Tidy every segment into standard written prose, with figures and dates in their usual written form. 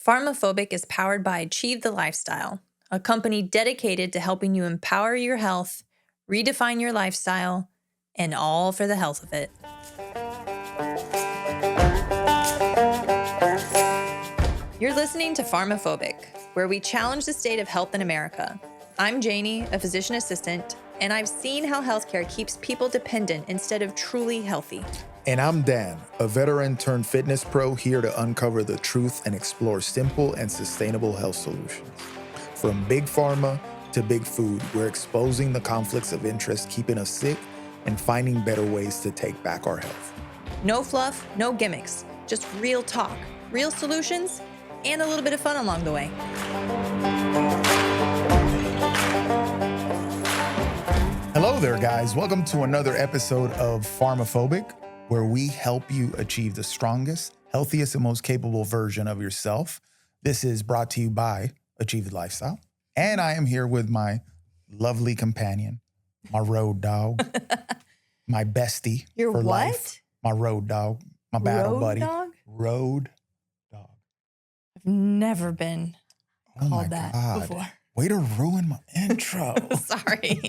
PharmaPhobic is powered by Achieve the Lifestyle, a company dedicated to helping you empower your health, redefine your lifestyle, and all for the health of it. You're listening to PharmaPhobic, where we challenge the state of health in America. I'm Janie, a physician assistant, and I've seen how healthcare keeps people dependent instead of truly healthy. And I'm Dan, a veteran turned fitness pro here to uncover the truth and explore simple and sustainable health solutions. From big pharma to big food, we're exposing the conflicts of interest keeping us sick and finding better ways to take back our health. No fluff, no gimmicks, just real talk, real solutions, and a little bit of fun along the way. Hello there, guys. Welcome to another episode of PharmaPhobic, where we help you achieve the strongest, healthiest, and most capable version of yourself. This is brought to you by Achieve the Lifestyle. And I am here with my lovely companion, my road dog, my bestie Your for what? life. My road dog, my battle Road buddy. dog? Road dog. I've never been Oh my called that God. before. Way to ruin my intro. Sorry.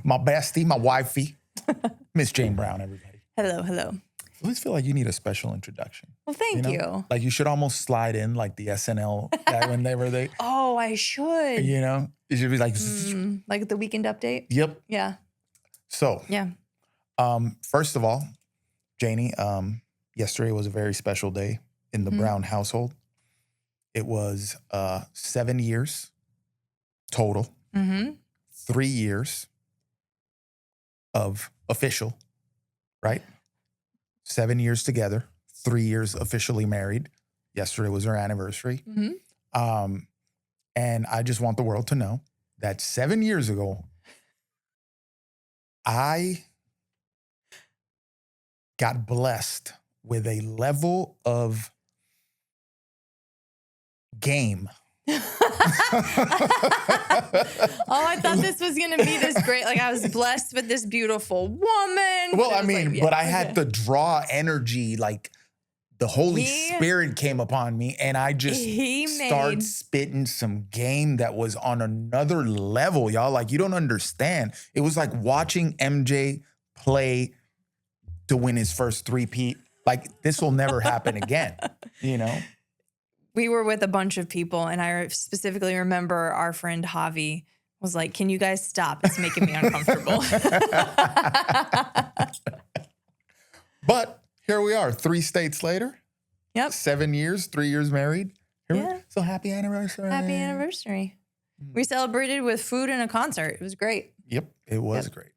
My bestie, my wifey, Miss Jane Brown, everybody. Hello. I always feel like you need a special introduction. Well, thank you. Like you should almost slide in like the SNL guy when they, Oh, I should. you know, it should be like, Like the weekend update? yep. Yeah. So, Yeah. first of all, Janie, yesterday was a very special day in the Brown household. It was 7 years total, 3 years of official, right? 7 years together, 3 years officially married. Yesterday was our anniversary. And I just want the world to know that 7 years ago, I got blessed with a level of game. Oh, I thought this was going to be this great. Like I was blessed with this beautiful woman. Well, But I it was mean, like, yeah, but I had okay. to draw energy, like the Holy Me? Spirit came upon me and I just He started made- spitting some game that was on another level, y'all. Like you don't understand. It was like watching MJ play to win his first three-peat. Like this will never happen again, you know? We were with a bunch of people, and I specifically remember our friend Javi was like, "Can you guys stop? It's making me uncomfortable." But here we are, 3 states later, Yep. 7 years, 3 years married. Yeah. So happy anniversary. Happy anniversary. We celebrated with food and a concert. It was great. Yep, it was great.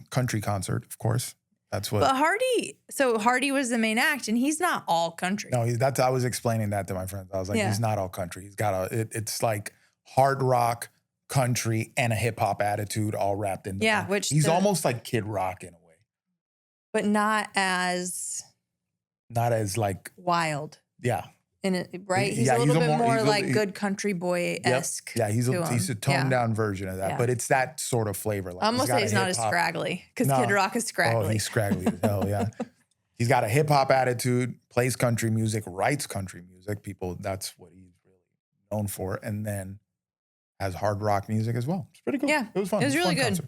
Country concert, of course. That's what. But Hardy was the main act, and he's not all country. No, I was explaining that to my friends. I was like, Yeah. he's not all country. He's got it's like hard rock, country, and a hip hop attitude all wrapped in. Yeah, one. which he's the- almost like Kid Rock in a way. But not as Not as like, wild. yeah. In it, right? He's Yeah, a little bit more he's a- like good country boy-esque. Yeah, he's to a him. toned down version of that, Yeah. but it's that sort of flavor. Like I almost got say a he's not as hip-hop- scraggly because No. Kid Rock is scraggly. Oh, he's scraggly as hell, yeah. He's got a hip hop attitude, plays country music, writes country music. That's what he's really known for. And then has hard rock music as well. It's pretty cool. Yeah, It was fun. it was a really fun good. concert.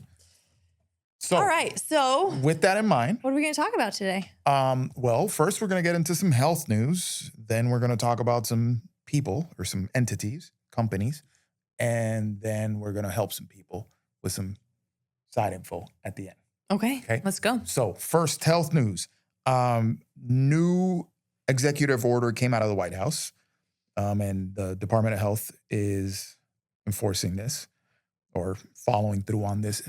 So, All right, so with that in mind, what are we going to talk about today? well, first we're going to get into some health news. Then we're going to talk about some people or some entities, companies. And then we're going to help some people with some side info at the end. Okay, let's go. So first, health news. New executive order came out of the White House, and the Department of Health is enforcing this or following through on this,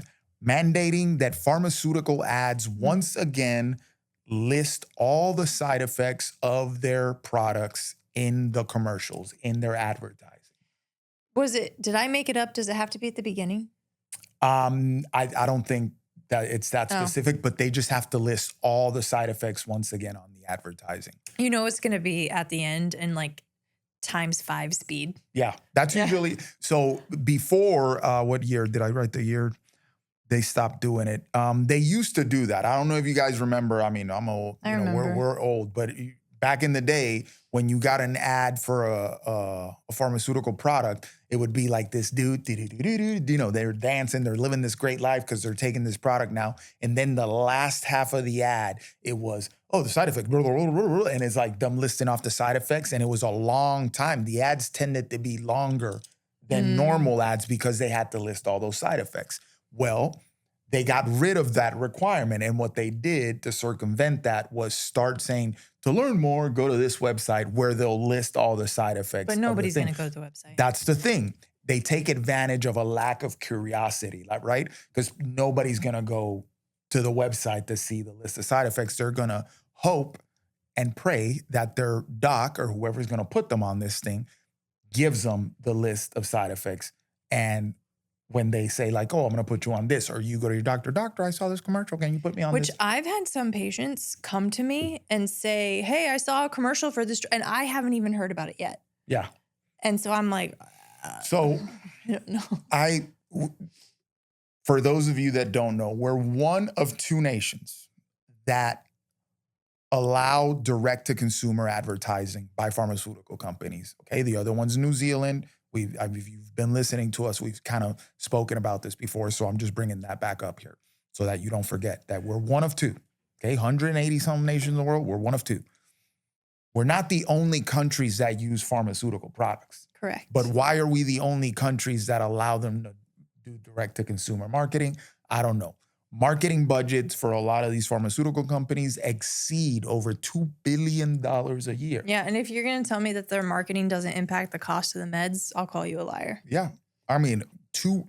mandating that pharmaceutical ads once again list all the side effects of their products in the commercials, in their advertising. Did I make it up? Does it have to be at the beginning? I don't think that it's that specific, but they just have to list all the side effects once again on the advertising. You know it's going to be at the end and like ×5 speed. Yeah, that's usually, so before, what year, did I write the year? They stopped doing it. They used to do that. I don't know if you guys remember, I mean, I'm old, I you know, remember. we're old, but back in the day, when you got an ad for a pharmaceutical product, it would be like this dude, you know, they're dancing, they're living this great life because they're taking this product now. And then the last half of the ad, it was, oh, the side effect, and it's like them listing off the side effects. And it was a long time. The ads tended to be longer than normal ads because they had to list all those side effects. Well, they got rid of that requirement. And what they did to circumvent that was start saying, to learn more, go to this website where they'll list all the side effects. But nobody's going to go to the website. That's the thing. They take advantage of a lack of curiosity, like, right? Because nobody's going to go to the website to see the list of side effects. They're going to hope and pray that their doc or whoever's going to put them on this thing gives them the list of side effects. And when they say like, oh, I'm going to put you on this, or you go to your doctor, I saw this commercial. Can you put me on this? Which I've had some patients come to me and say, hey, I saw a commercial for this, and I haven't even heard about it yet. Yeah. And so I'm like, so I don't know. For those of you that don't know, we're one of two nations that allow direct-to-consumer advertising by pharmaceutical companies. Okay, the other one's New Zealand. If you've been listening to us, we've kind of spoken about this before, so I'm just bringing that back up here so that you don't forget that we're one of two. Okay, 180-some nations in the world, we're one of two. We're not the only countries that use pharmaceutical products. Correct. But why are we the only countries that allow them to do direct-to-consumer marketing? I don't know. Marketing budgets for a lot of these pharmaceutical companies exceed over $2 billion a year. Yeah, and if you're going to tell me that their marketing doesn't impact the cost of the meds, I'll call you a liar. Yeah. I mean, $2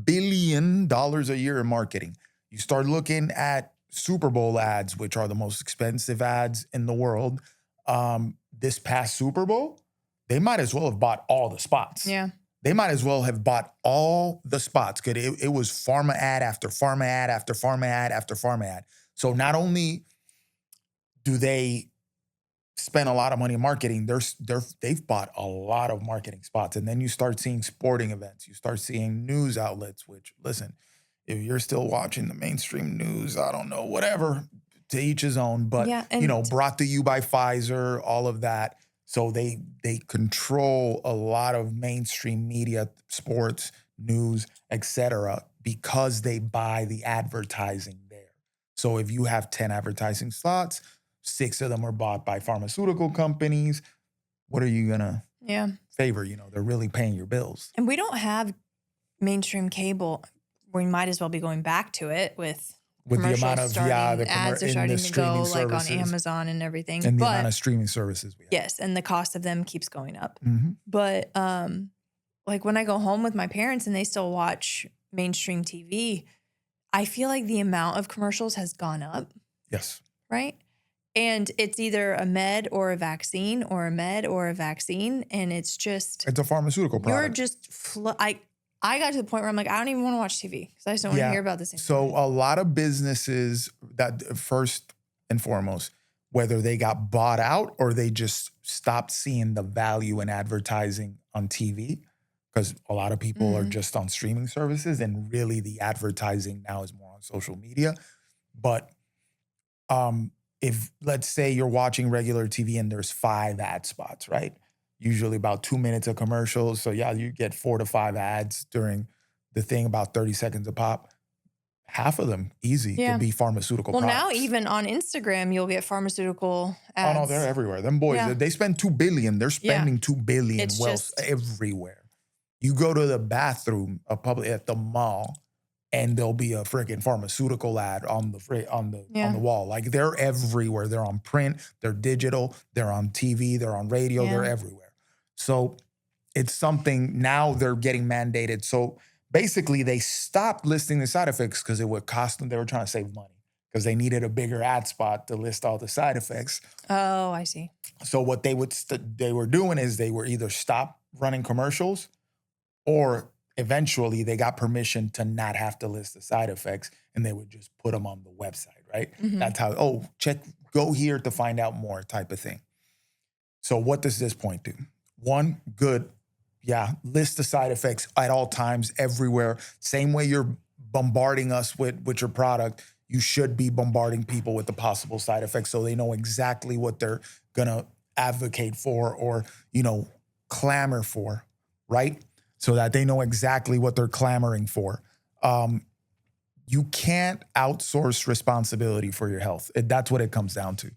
billion a year in marketing. You start looking at Super Bowl ads, which are the most expensive ads in the world. This past Super Bowl, they might as well have bought all the spots. Yeah. They might as well have bought all the spots because it was pharma ad after pharma ad after pharma ad after pharma ad. So not only do they spend a lot of money in marketing, they've bought a lot of marketing spots. And then you start seeing sporting events. You start seeing news outlets, which, listen, if you're still watching the mainstream news, I don't know, whatever, to each his own. But, Yeah, brought to you by Pfizer, all of that. So they control a lot of mainstream media, sports, news, etc., because they buy the advertising there. So if you have 10 advertising slots, 6 of them are bought by pharmaceutical companies. What are you gonna favor? They're really paying your bills. And we don't have mainstream cable. We might as well be going back to it with the amount of ads are starting to go services, like on Amazon and everything, and the amount of streaming services we have. Yes, and the cost of them keeps going up. Mm-hmm. But like when I go home with my parents and they still watch mainstream TV, I feel like the amount of commercials has gone up. Yes. Right? And it's either a med or a vaccine or a med or a vaccine, and it's a pharmaceutical product. You're just I got to the point where I'm like, I don't even want to watch TV because I just don't want to hear about this anymore. So a lot of businesses that first and foremost, whether they got bought out or they just stopped seeing the value in advertising on TV, because a lot of people are just on streaming services and really the advertising now is more on social media. But if let's say you're watching regular TV and there's 5 ad spots, right? Usually about 2 minutes of commercials. So yeah, you get 4 to 5 ads during the thing, about 30 seconds a pop. Half of them easy could be pharmaceutical products. Now even on Instagram, you'll get pharmaceutical ads. Oh no, they're everywhere. Them boys, they spend $2 billion. They're spending $2 billion everywhere. You go to the bathroom at the mall, and there'll be a freaking pharmaceutical ad on the wall. Like they're everywhere. They're on print, they're digital, they're on TV, they're on radio, they're everywhere. So it's something now they're getting mandated. So basically they stopped listing the side effects because it would cost them. They were trying to save money because they needed a bigger ad spot to list all the side effects. Oh, I see. So what they were doing is they were either stop running commercials, or eventually they got permission to not have to list the side effects, and they would just put them on the website, right? Mm-hmm. That's how, go here to find out more type of thing. So what does this point do? One, good. Yeah, list the side effects at all times, everywhere. Same way you're bombarding us with your product, you should be bombarding people with the possible side effects so they know exactly what they're going to advocate for or, clamor for, right? So that they know exactly what they're clamoring for. You can't outsource responsibility for your health. That's what it comes down to.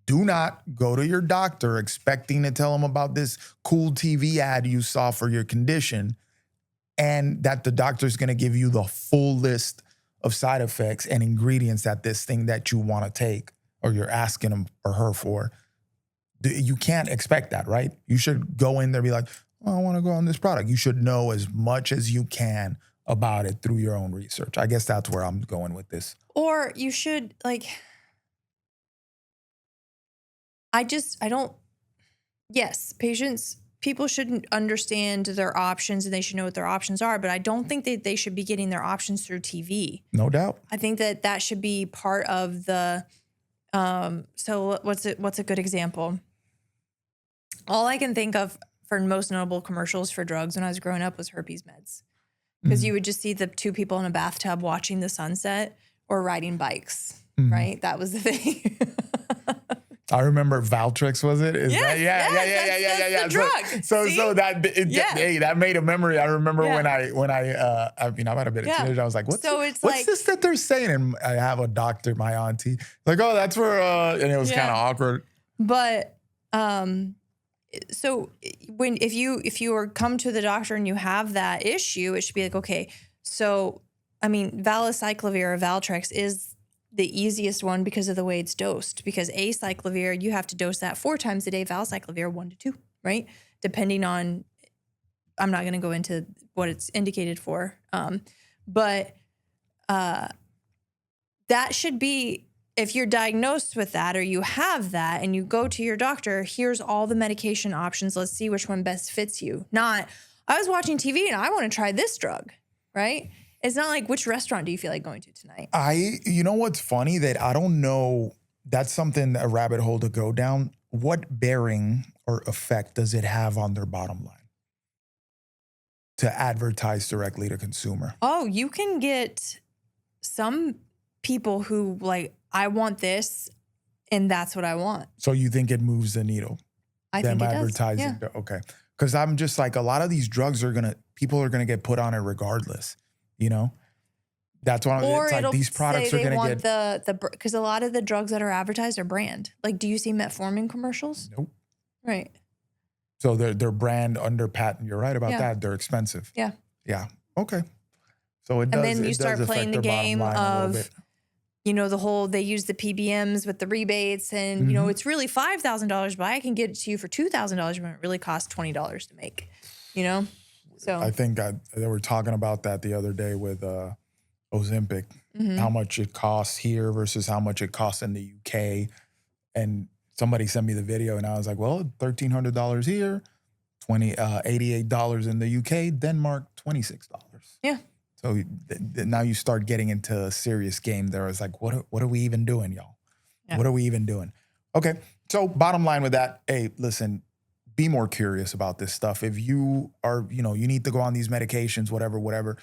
Do not go to your doctor expecting to tell them about this cool TV ad you saw for your condition and that the doctor's going to give you the full list of side effects and ingredients that this thing that you want to take or you're asking him or her for. You can't expect that, right? You should go in there and be like, oh, I want to go on this product. You should know as much as you can about it through your own research. I guess that's where I'm going with this. Or you should yes, people shouldn't understand their options and they should know what their options are, but I don't think that they should be getting their options through TV. No doubt. I think that should be part of the, so what's a good example? All I can think of for most notable commercials for drugs when I was growing up was herpes meds. Because you would just see the two people in a bathtub watching the sunset or riding bikes, right? That was the thing. I remember Valtrex, was it? Yeah. The drug. So that made a memory. I remember when I I might have been a teenager. I was like, what's this that they're saying? And I have a doctor, my auntie, like, oh, that's where, and it was kind of awkward. But so if you are come to the doctor and you have that issue, it should be like, okay, so valacyclovir or Valtrex is the easiest one because of the way it's dosed. Because acyclovir, you have to dose that 4 times a day. Valacyclovir 1 to 2, right? Depending on, I'm not going to go into what it's indicated for, but that should be. If you're diagnosed with that or you have that and you go to your doctor, here's all the medication options. Let's see which one best fits you. Not, I was watching TV and I want to try this drug, right? It's not like, which restaurant do you feel like going to tonight? You know what's funny? That I don't know, that's something, a rabbit hole to go down. What bearing or effect does it have on their bottom line to advertise directly to consumer? Oh, you can get some people who I want this, and that's what I want. So you think it moves the needle? I think it advertising does. Yeah. Okay. Because I'm just like, a lot of these drugs people are gonna get put on it regardless. That's why it's like these products are gonna get because a lot of the drugs that are advertised are brand. Like, do you see metformin commercials? Nope. Right. So they're brand under patent. You're right about that. They're expensive. Yeah. Yeah. Okay. So it does. And then you start playing the game of, they use the PBMs with the rebates and, it's really $5,000, but I can get it to you for $2,000 when it really costs $20 to make, So I think they were talking about that the other day with Ozempic, how much it costs here versus how much it costs in the UK. And somebody sent me the video and I was like, well, $1,300 here, $88 in the UK, Denmark, $26. Yeah. So now you start getting into a serious game there. It's like, what are we even doing, y'all? Yeah. What are we even doing? Okay, so bottom line with that, hey, listen, be more curious about this stuff. If you are, you need to go on these medications, whatever,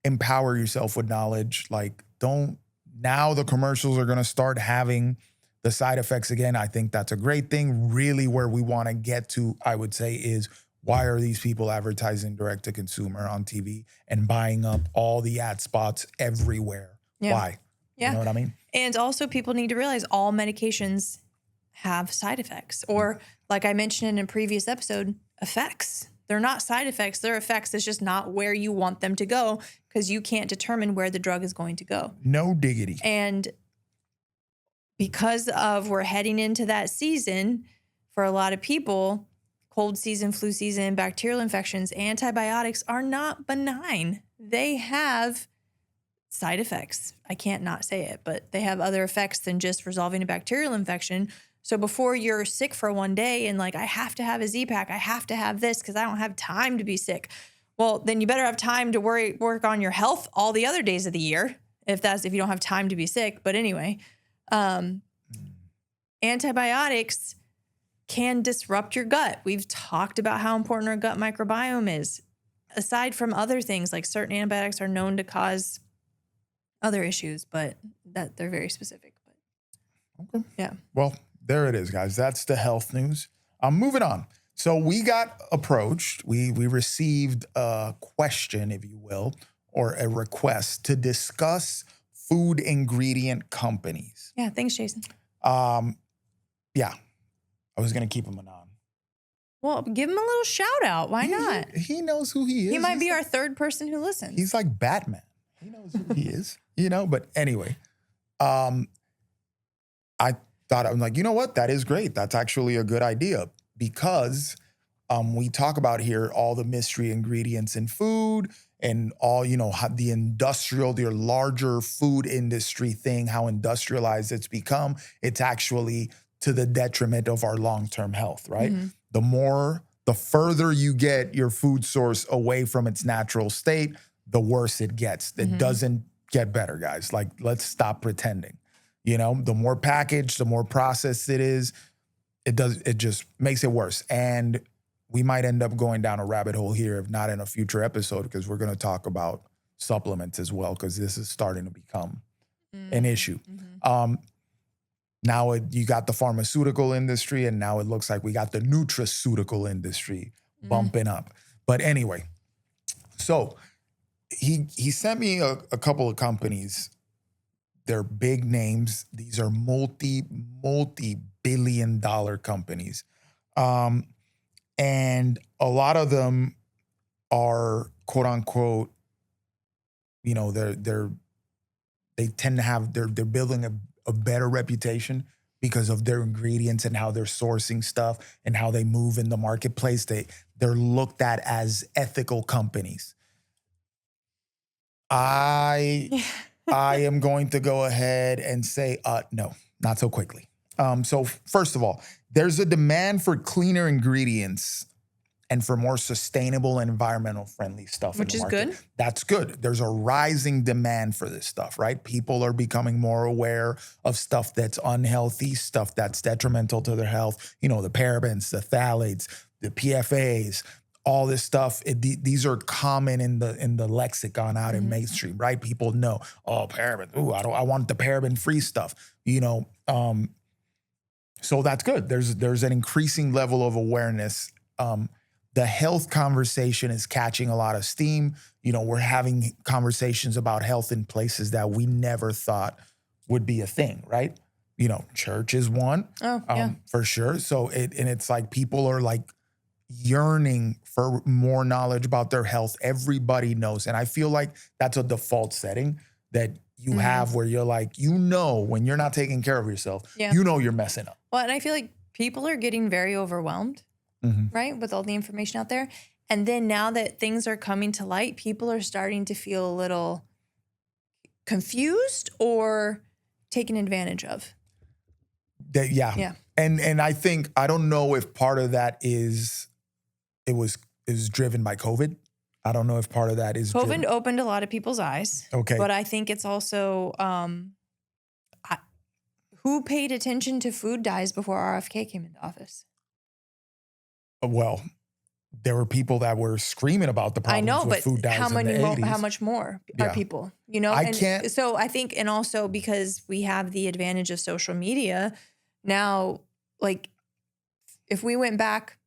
empower yourself with knowledge. Now the commercials are going to start having the side effects again. I think that's a great thing. Really where we want to get to, I would say, is why are these people advertising direct to consumer on TV and buying up all the ad spots everywhere? Yeah. Why? Yeah. You know what I mean? And also people need to realize all medications have side effects, or like I mentioned in a previous episode, effects. They're not side effects. They're effects. It's just not where you want them to go because you can't determine where the drug is going to go. No diggity. And because we're heading into that season for a lot of people, cold season, flu season, bacterial infections, antibiotics are not benign. They have side effects. I can't not say it, but they have other effects than just resolving a bacterial infection. So before you're sick for one day and I have to have a Z-Pack, I have to have this because I don't have time to be sick. Well, then you better have time to work on your health all the other days of the year if you don't have time to be sick. But anyway, antibiotics can disrupt your gut. We've talked about how important our gut microbiome is. Aside from other things, like certain antibiotics are known to cause other issues, but that they're very specific. But Okay. yeah. Well, there it is, guys. That's the health news. Moving on. So we got approached. We received a question, if you will, or a request to discuss food ingredient companies. Yeah. Thanks, Jason. Yeah, I was gonna keep him anon. Well, give him a little shout out. Why not? He knows who he is. He might be He's our third person who listens. He's like Batman. He knows who he is, you know? But anyway, I thought, I'm like, you know what? That is great. That's actually a good idea because we talk about here all the mystery ingredients in food and all, you know, how the larger food industry thing, how industrialized it's become. It's actually to the detriment of our long-term health, right? The further you get your food source away from its natural state, the worse it gets. It doesn't get better, guys. Like, let's stop pretending. You know, the more packaged, the more processed it is, it just makes it worse. And we might end up going down a rabbit hole here, if not in a future episode, because we're going to talk about supplements as well, because this is starting to become an issue. Now you got the pharmaceutical industry, and now it looks like we got the nutraceutical industry bumping up. But anyway, so he sent me a couple of companies. They're big names. These are multi-billion-dollar companies. And a lot of them are quote unquote, you know, they tend to have, they're building a better reputation because of their ingredients and how they're sourcing stuff and how they move in the marketplace. They're looked at as ethical companies. I am going to go ahead and say, no, not so quickly. So first of all, there's a demand for cleaner ingredients and for more sustainable and environmental friendly stuff. Which in the is market. good. That's good. There's a rising demand for this stuff, right? People are becoming more aware of stuff that's unhealthy, stuff that's detrimental to their health. You know, the parabens, the phthalates, the PFAs, all this stuff. These are common in the lexicon out in mainstream, right? People know, oh, paraben. Ooh, I want the paraben-free stuff. You know, so that's good. There's an increasing level of awareness. The health conversation is catching a lot of steam. You know, we're having conversations about health in places that we never thought would be a thing, right? You know, church is one, for sure. So it's like people are like yearning for more knowledge about their health. Everybody knows. And I feel like that's a default setting that you have where you're like, you know, when you're not taking care of yourself, you know you're messing up. Well, and I feel like people are getting very overwhelmed, right, with all the information out there. And then now that things are coming to light, people are starting to feel a little confused or taken advantage of. Yeah. And I think, I don't know if part of that is driven by COVID. I don't know if part of that is COVID opened a lot of people's eyes. Okay. But I think it's also who paid attention to food dyes before RFK came into office? Well, there were people that were screaming about the problems with food dyes in the 80s. How much more are people? You know, So I think, and also because we have the advantage of social media now, like if we went back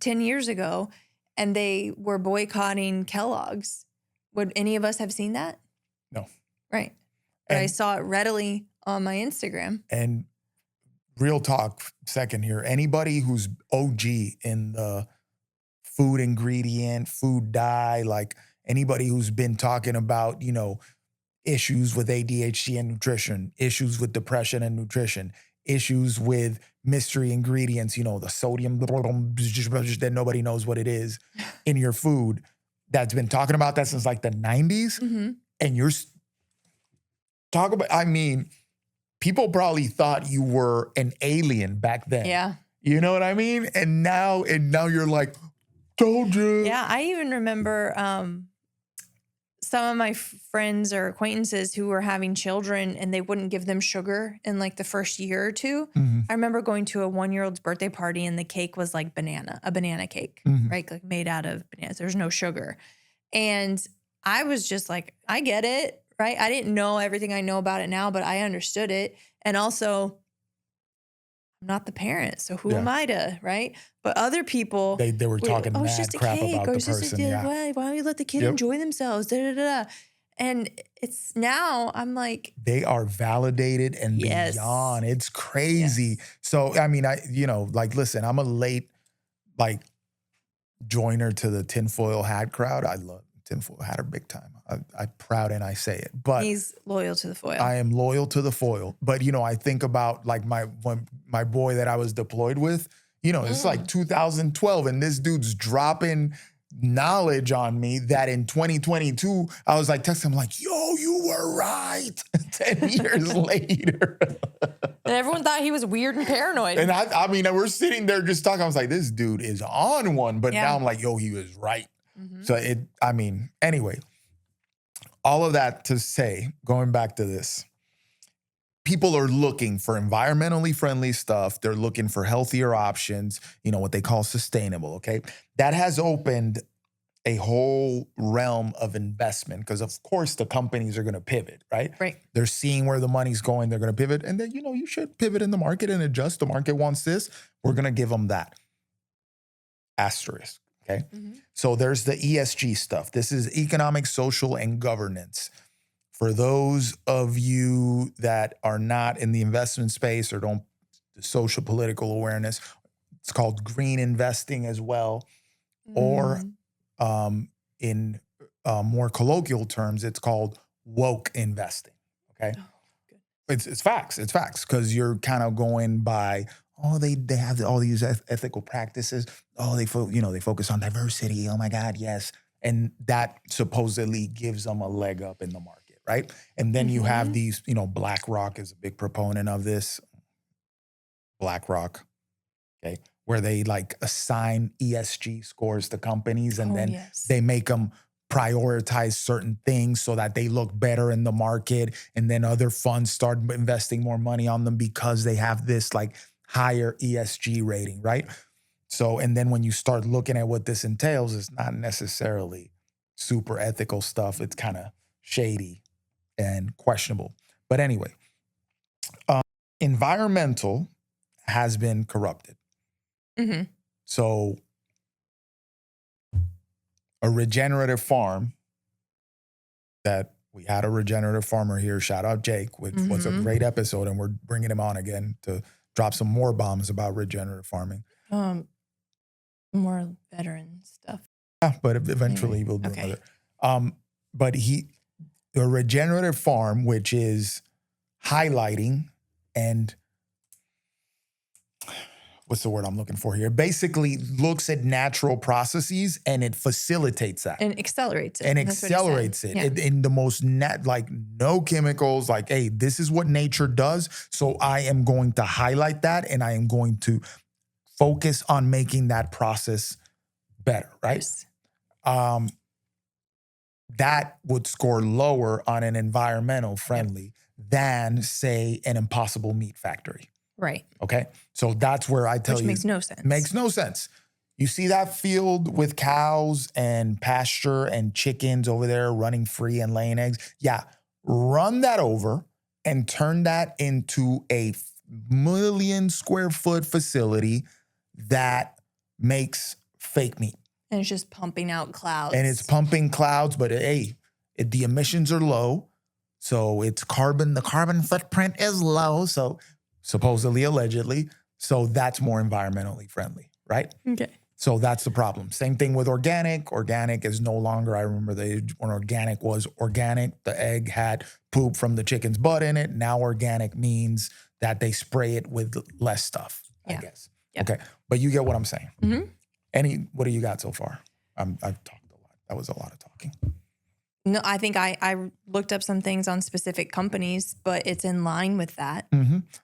10 years ago and they were boycotting Kellogg's, would any of us have seen that? No. Right. But I saw it readily on my Instagram. And real talk second here, anybody who's OG in the food ingredient, food dye, like anybody who's been talking about, you know, issues with ADHD and nutrition, issues with depression and nutrition, issues with mystery ingredients, you know, the sodium that nobody knows what it is in your food, that's been talking about that since like the 90s. And you're talking about, I mean, people probably thought you were an alien back then. Yeah. You know what I mean? And now you're like, told you. Yeah. I even remember some of my friends or acquaintances who were having children and they wouldn't give them sugar in like the first year or two. I remember going to a 1-year-old's birthday party and the cake was like a banana cake, right? Like made out of bananas. There's no sugar. And I was just like, I get it, right? I didn't know everything I know about it now, but I understood it. And also, I'm not the parent, so who am Yeah. I to, right? But other people, They were talking oh, it's just mad a crap cake, about or the it's just person. a, Yeah. why don't you let the kid Yep. enjoy themselves? Da, da, da, da. And it's now I'm like, They are validated and yes, beyond. It's crazy. yes. So, I mean, like, listen, I'm a late, like, joiner to the tinfoil hat crowd. I love tinfoil hat are big time. I'm proud and I say it, but He's loyal to the foil. I am loyal to the foil. But, I think about like my boy that I was deployed with, it's like 2012 and this dude's dropping knowledge on me that in 2022, I was like texting him like, yo, you were right. 10 years later. And everyone thought he was weird and paranoid. And I mean, we're sitting there just talking. I was like, this dude is on one. But now I'm like, yo, he was right. So anyway, all of that to say, going back to this, people are looking for environmentally friendly stuff. They're looking for healthier options, what they call sustainable, okay? That has opened a whole realm of investment because, of course, the companies are going to pivot, right? Right. They're seeing where the money's going. They're going to pivot. And then, you should pivot in the market and adjust. The market wants this. We're going to give them that. Asterisk, okay? So there's the ESG stuff. This is economic, social, and governance. For those of you that are not in the investment space or don't social political awareness, it's called green investing as well. Or in more colloquial terms, it's called woke investing. Okay, it's facts. It's facts because you're kind of going by they have all these ethical practices. Oh, they focus on diversity. Oh my God, yes, and that supposedly gives them a leg up in the market, right? And then you have these. BlackRock is a big proponent of this. BlackRock, okay, where they like assign ESG scores to companies and then they make them prioritize certain things so that they look better in the market. And then other funds start investing more money on them because they have this like higher ESG rating, right? So, and then when you start looking at what this entails, it's not necessarily super ethical stuff. It's kind of shady and questionable. But anyway, environmental has been corrupted. So a regenerative farm that we had a regenerative farmer here, shout out Jake, which was a great episode, and we're bringing him on again to drop some more bombs about regenerative farming. More veteran stuff. Yeah, but eventually we'll do another. But a regenerative farm, which is highlighting and what's the word I'm looking for here? Basically looks at natural processes and it facilitates that. And accelerates it. And accelerates it. Yeah. In the most like no chemicals, like, hey, this is what nature does. So I am going to highlight that and I am going to focus on making that process better, right? Yes. That would score lower on an environmental friendly than, say, an Impossible Meat factory. Right. Okay. So that's where I tell Which you. makes no sense. Makes no sense. You see that field with cows and pasture and chickens over there running free and laying eggs? Yeah. Run that over and turn that into a 1 million square foot facility that makes fake meat. And it's just pumping out clouds. And it's pumping clouds, but hey, the emissions are low. So the carbon footprint is low. So supposedly, allegedly. So that's more environmentally friendly, right? Okay. So that's the problem. Same thing with organic. Organic is no longer, I remember when organic was organic, the egg had poop from the chicken's butt in it. Now organic means that they spray it with less stuff, I guess. Yeah. Okay. But you get what I'm saying. What do you got so far? I've talked a lot. That was a lot of talking. No, I think I looked up some things on specific companies, but it's in line with that.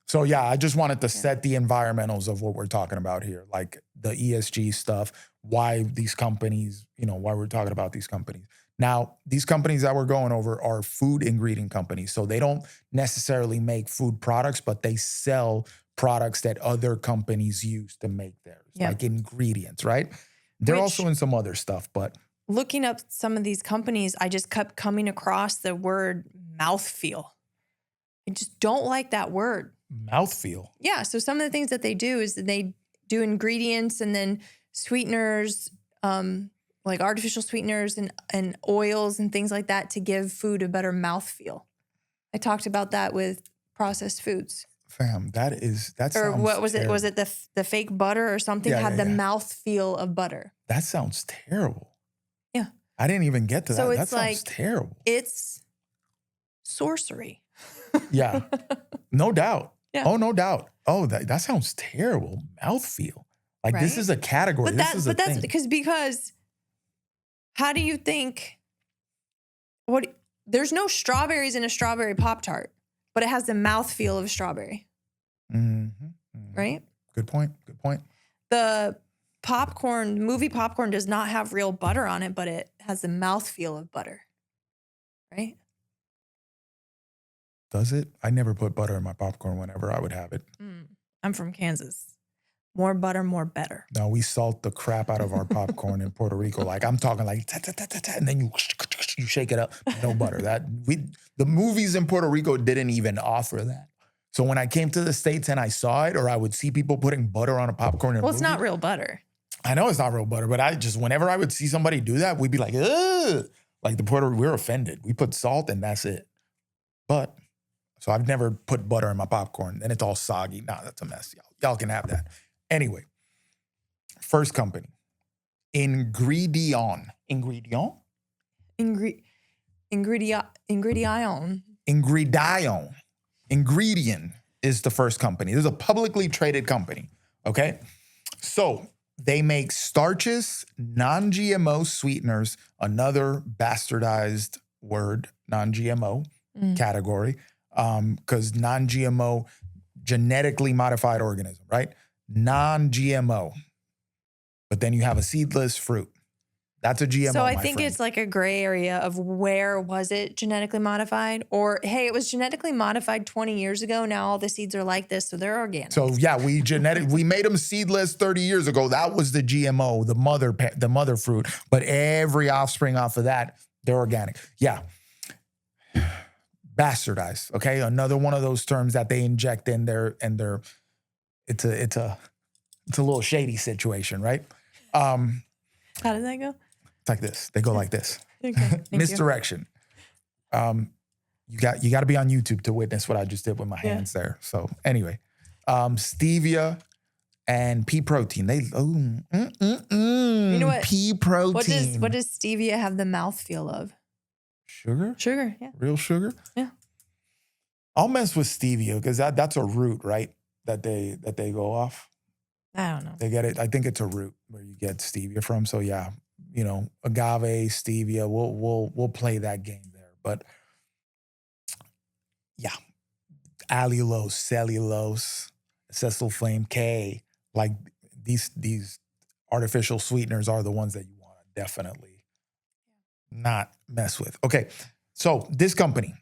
So yeah, I just wanted to set the environmentals of what we're talking about here, like the ESG stuff, why these companies, why we're talking about these companies. Now, these companies that we're going over are food ingredient companies. So they don't necessarily make food products, but they sell products that other companies use to make theirs, like ingredients, right? They're also in some other stuff, but looking up some of these companies, I just kept coming across the word mouthfeel. I just don't like that word. Mouthfeel. Yeah. So some of the things that they do is that they do ingredients and then sweeteners, like artificial sweeteners and oils and things like that to give food a better mouthfeel. I talked about that with processed foods. Fam, that sounds Or what was terrible. it? Was it the fake butter or something had the mouthfeel of butter? That sounds terrible. Yeah. I didn't even get to So that. That it's sounds like terrible. it's sorcery. Yeah. No doubt. Yeah. Oh, no doubt. Oh, that sounds terrible. Mouthfeel. Like this Right? is a category. This is a that's thing. because how do you think there's no strawberries in a strawberry Pop-Tart, but it has the mouthfeel of a strawberry. Right? Good point. Good point. The movie popcorn does not have real butter on it, but it has the mouthfeel of butter. Right? Does it? I never put butter in my popcorn whenever I would have it. I'm from Kansas. More butter, more better. No, we salt the crap out of our popcorn in Puerto Rico. Like I'm talking like ta, ta, ta, ta, ta, and then you shake it up. No butter. The movies in Puerto Rico didn't even offer that. So when I came to the States and I saw it, or I would see people putting butter on a popcorn. Well, it's not real butter. I know it's not real butter, but whenever I would see somebody do that, we'd be like, ugh. Like we're offended. We put salt and that's it. So I've never put butter in my popcorn and it's all soggy. Nah, that's a mess. Y'all can have that. Anyway, first company, Ingredient. Ingredient? Ingredient is the first company. This is a publicly traded company, okay? So they make starches, non-GMO sweeteners, another bastardized word, non-GMO category, because non-GMO, genetically modified organism, right? Non-GMO. But then you have a seedless fruit. That's a GMO. So I think it's like a gray area of where was it genetically modified? Or, hey, it was genetically modified 20 years ago. Now all the seeds are like this, so they're organic. So yeah, we made them seedless 30 years ago. That was the GMO, the mother fruit. But every offspring off of that, they're organic. Yeah. Bastardized. Okay. Another one of those terms that they inject in there, and it's a little shady situation, right? How did that go? It's like this. They go like this. Okay, Misdirection. You got to be on YouTube to witness what I just did with my hands there. So anyway, stevia and pea protein. You know what? Pea protein. What does stevia have the mouthfeel of? Sugar? Sugar, yeah. Real sugar? Yeah. I'll mess with stevia because that's a root, right? That they go off. I don't know. They get it. I think it's a root where you get stevia from. So yeah, agave, stevia. We'll play that game there. But yeah, allulose, cellulose, acetyl flame K. Like these artificial sweeteners are the ones that you want to definitely not mess with. Okay, so this company,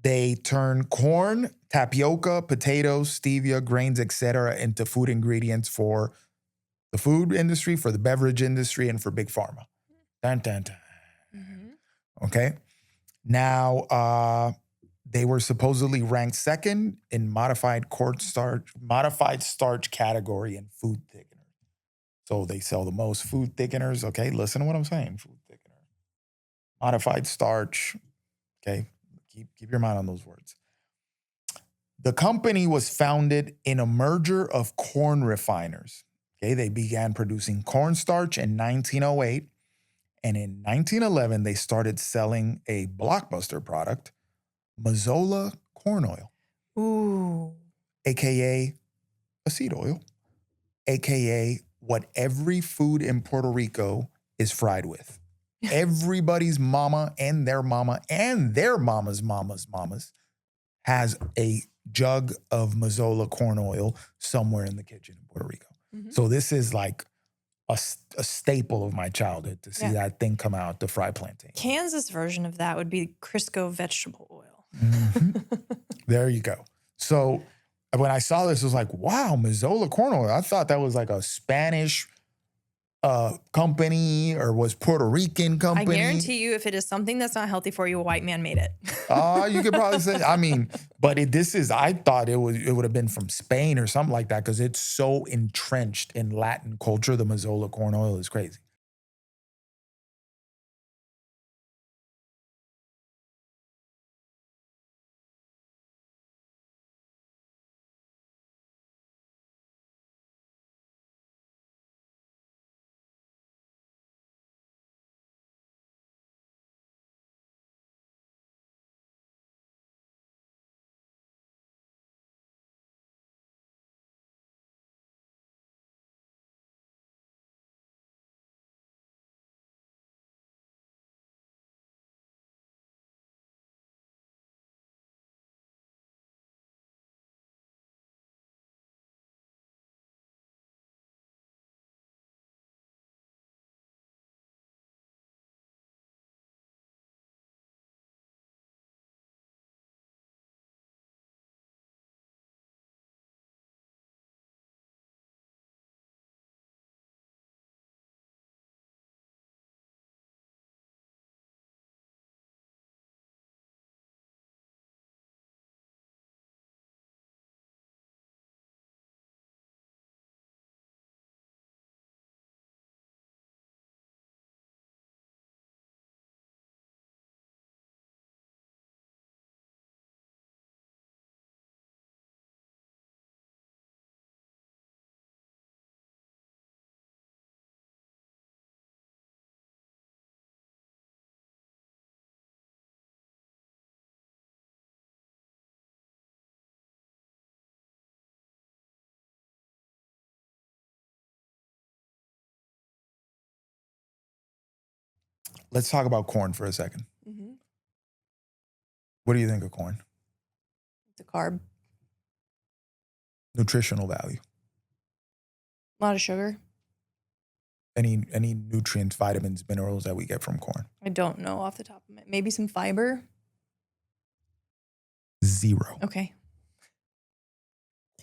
they turn corn, tapioca, potatoes, stevia, grains, etc. into food ingredients for the food industry, for the beverage industry, and for big pharma. Dun, dun, dun. Mm-hmm. Okay. Now, they were supposedly ranked second in modified starch category in food thickeners. So they sell the most food thickeners. Okay, listen to what I'm saying. Food thickener, modified starch. Okay. Keep your mind on those words. The company was founded in a merger of corn refiners. Okay, they began producing cornstarch in 1908, and in 1911 they started selling a blockbuster product, Mazola corn oil. Ooh. AKA a seed oil, AKA what every food in Puerto Rico is fried with. Everybody's mama and their mama's mamas has a jug of Mazola corn oil somewhere in the kitchen in Puerto Rico. Mm-hmm. So this is like a staple of my childhood to see that thing come out, the fried plantain. Kansas version of that would be Crisco vegetable oil. Mm-hmm. There you go. So when I saw this, it was like, wow, Mazola corn oil. I thought that was like a Spanish company or was Puerto Rican I company. guarantee you, if it is something that's not healthy for you, a white man made it. You could probably say, I mean, but I thought it would have been from Spain or something like that because it's so entrenched in Latin culture. The Mazola corn oil is crazy. Let's talk about corn for a second. Mm-hmm. What do you think of corn? It's a carb, Nutritional value. a lot of sugar. Any nutrients, vitamins, minerals that we get from corn? I don't know off the top of my head. Maybe some fiber. 0. Okay.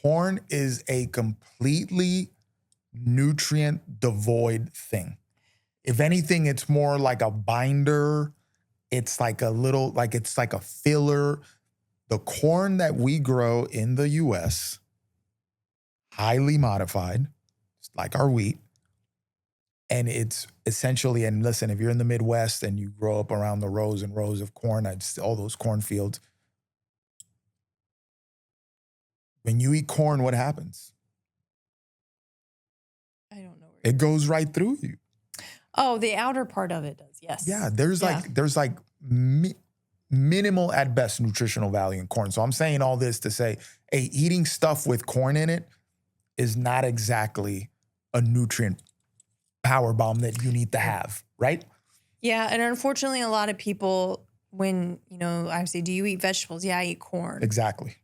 Corn is a completely nutrient devoid thing. If anything, it's more like a binder. It's like it's like a filler. The corn that we grow in the US, highly modified, it's like our wheat. And it's essentially, and listen, if you're in the Midwest and you grow up around the rows and rows of corn, all those cornfields, when you eat corn, what happens? I don't know. It goes right through you. Oh, the outer part of it does. Yes. Yeah, there's minimal at best nutritional value in corn. So I'm saying all this to say, hey, eating stuff with corn in it is not exactly a nutrient power bomb that you need to have, right? Yeah, and unfortunately, a lot of people, when I say, "Do you eat vegetables?" Yeah, I eat corn. Exactly.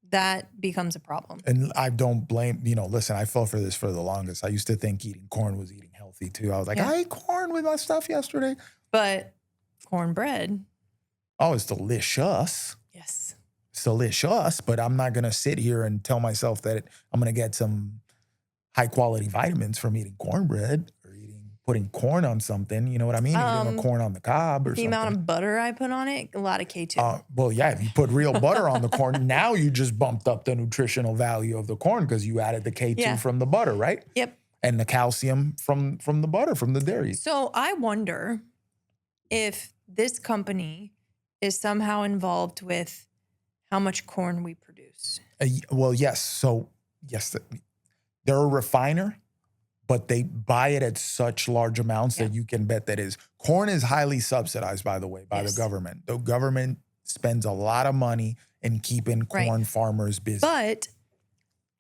That becomes a problem. And I don't blame, listen, I fell for this for the longest. I used to think eating corn was eating healthy too. I was like, Yeah. I ate corn with my stuff yesterday. But cornbread. Oh, it's delicious. Yes. It's delicious, but I'm not going to sit here and tell myself that I'm going to get some high quality vitamins from eating cornbread or putting corn on something. You know what I mean? Eating a corn on the cob or something. The amount of butter I put on it, a lot of K2. Well, yeah, if you put real butter on the corn, now you just bumped up the nutritional value of the corn because you added the K2 from the butter, right? Yep. And the calcium from the butter, from the dairy. So I wonder if this company is somehow involved with how much corn we produce. Well, yes. So, yes, they're a refiner, but they buy it at such large amounts that you can bet that corn is highly subsidized, by the way, by the government. The government spends a lot of money in keeping corn farmers busy. But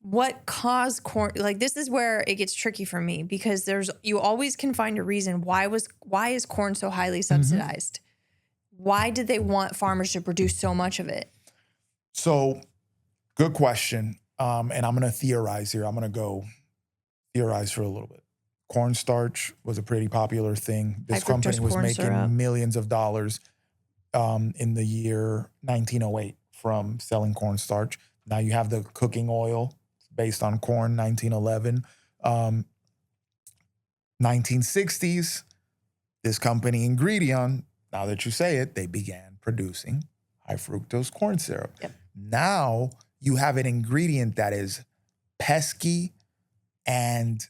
what caused corn, like this is where it gets tricky for me because you always can find a reason why is corn so highly subsidized? Why did they want farmers to produce so much of it? So, good question. And I'm going to theorize here. I'm going to go theorize for a little bit. Cornstarch was a pretty popular thing. This company was making millions of dollars in the year 1908 from selling cornstarch. Now you have the cooking oil based on corn, 1911. 1960s, this company Ingredion, now that you say it, they began producing high fructose corn syrup. Yep. Now you have an ingredient that is pesky, and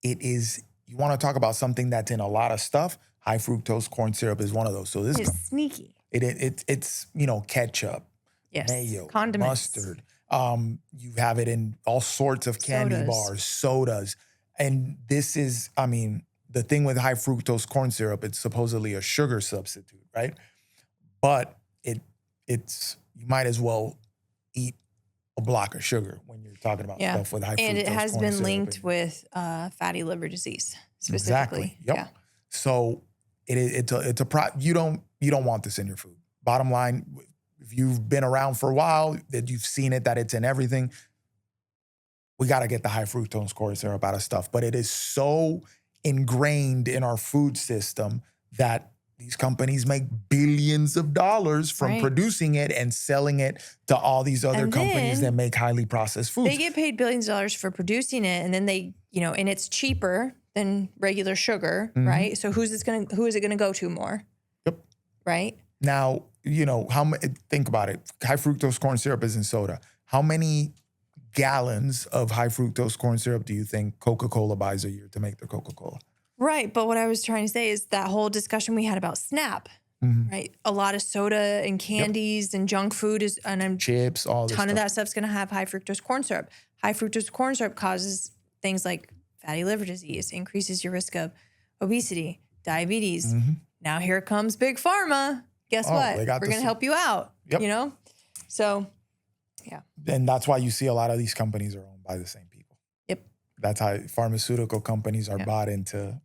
it is, you want to talk about something that's in a lot of stuff, high fructose corn syrup is one of those. So this It's sneaky. it's ketchup, Yes. mayo, Condiments. mustard. You have it in all sorts of candy Sodas. bars, sodas. And this is, the thing with high fructose corn syrup, it's supposedly a sugar substitute, right? But it's you might as well eat a block of sugar when you're talking about stuff with high fructose corn syrup. And it has been linked with fatty liver disease specifically. Exactly. Yep. Yeah. So it's a you don't want this in your food. Bottom line, if you've been around for a while, that you've seen it, that it's in everything, we got to get the high fructose corn syrup out of stuff. But it is so ingrained in our food system that these companies make billions of dollars from producing it and selling it to all these other companies that make highly processed foods. They get paid billions of dollars for producing it, and then they, and it's cheaper than regular sugar, right? So who is it going to go to more? Yep. Right? Now, think about it. High fructose corn syrup is in soda. How many gallons of high fructose corn syrup do you think Coca-Cola buys a year to make their Coca-Cola? Right. But what I was trying to say is that whole discussion we had about SNAP, right? A lot of soda and candies and junk food chips, all this ton stuff. of that stuff's going to have high fructose corn syrup. High fructose corn syrup causes things like fatty liver disease, increases your risk of obesity, diabetes. Now here comes Big Pharma. Guess what? We're going to help you out, So, yeah. And that's why you see a lot of these companies are owned by the same people. Yep. That's how pharmaceutical companies are bought into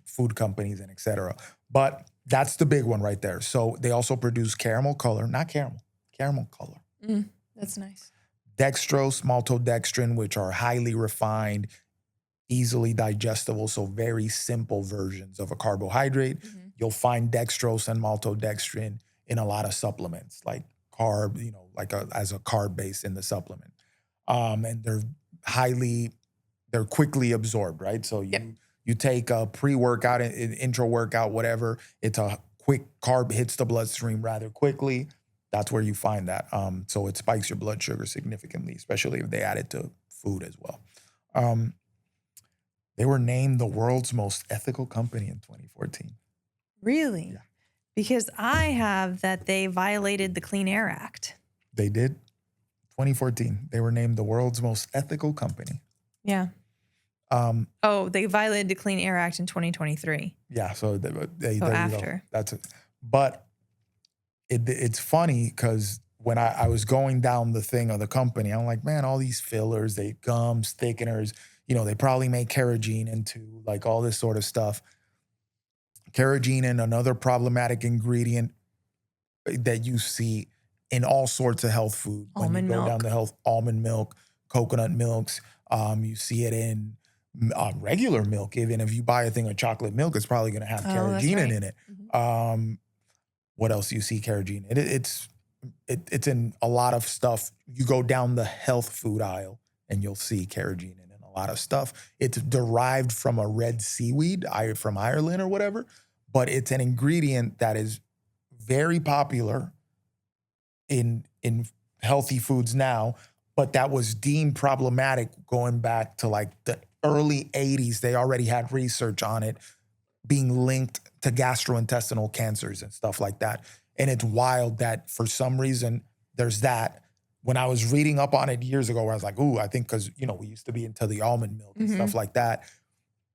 food companies and et cetera. But that's the big one right there. So they also produce caramel color. That's nice. Dextrose, maltodextrin, which are highly refined, easily digestible, so very simple versions of a carbohydrate. You'll find dextrose and maltodextrin in a lot of supplements, like as a carb base in the supplement. And they're quickly absorbed, right? So you take a pre-workout, an intro workout, whatever, it's a quick carb, hits the bloodstream rather quickly. That's where you find that. So it spikes your blood sugar significantly, especially if they add it to food as well. They were named the world's most ethical company in 2014. Really? Yeah. Because I have that they violated the Clean Air Act. They did. 2014. They were named the world's most ethical company. Yeah. They violated the Clean Air Act in 2023. Yeah. So they after. That's it. But it's funny because when I was going down the thing of the company, I'm like, man, all these fillers, gums, thickeners, they probably make carrageenan into like all this sort of stuff. Carrageenan, another problematic ingredient that you see in all sorts of health food. Almond milk. Down the health, almond milk, coconut milks. You see it in regular milk. Even if you buy a thing of chocolate milk, it's probably going to have carrageenan in it. What else do you see carrageenan? It's in a lot of stuff. You go down the health food aisle and you'll see carrageenan in a lot of stuff. It's derived from a red seaweed from Ireland or whatever, but it's an ingredient that is very popular in healthy foods now, but that was deemed problematic going back to like the early 80s. They already had research on it being linked to gastrointestinal cancers and stuff like that. And it's wild that for some reason there's that. When I was reading up on it years ago, where I was like, ooh, I think because, we used to be into the almond milk and stuff like that.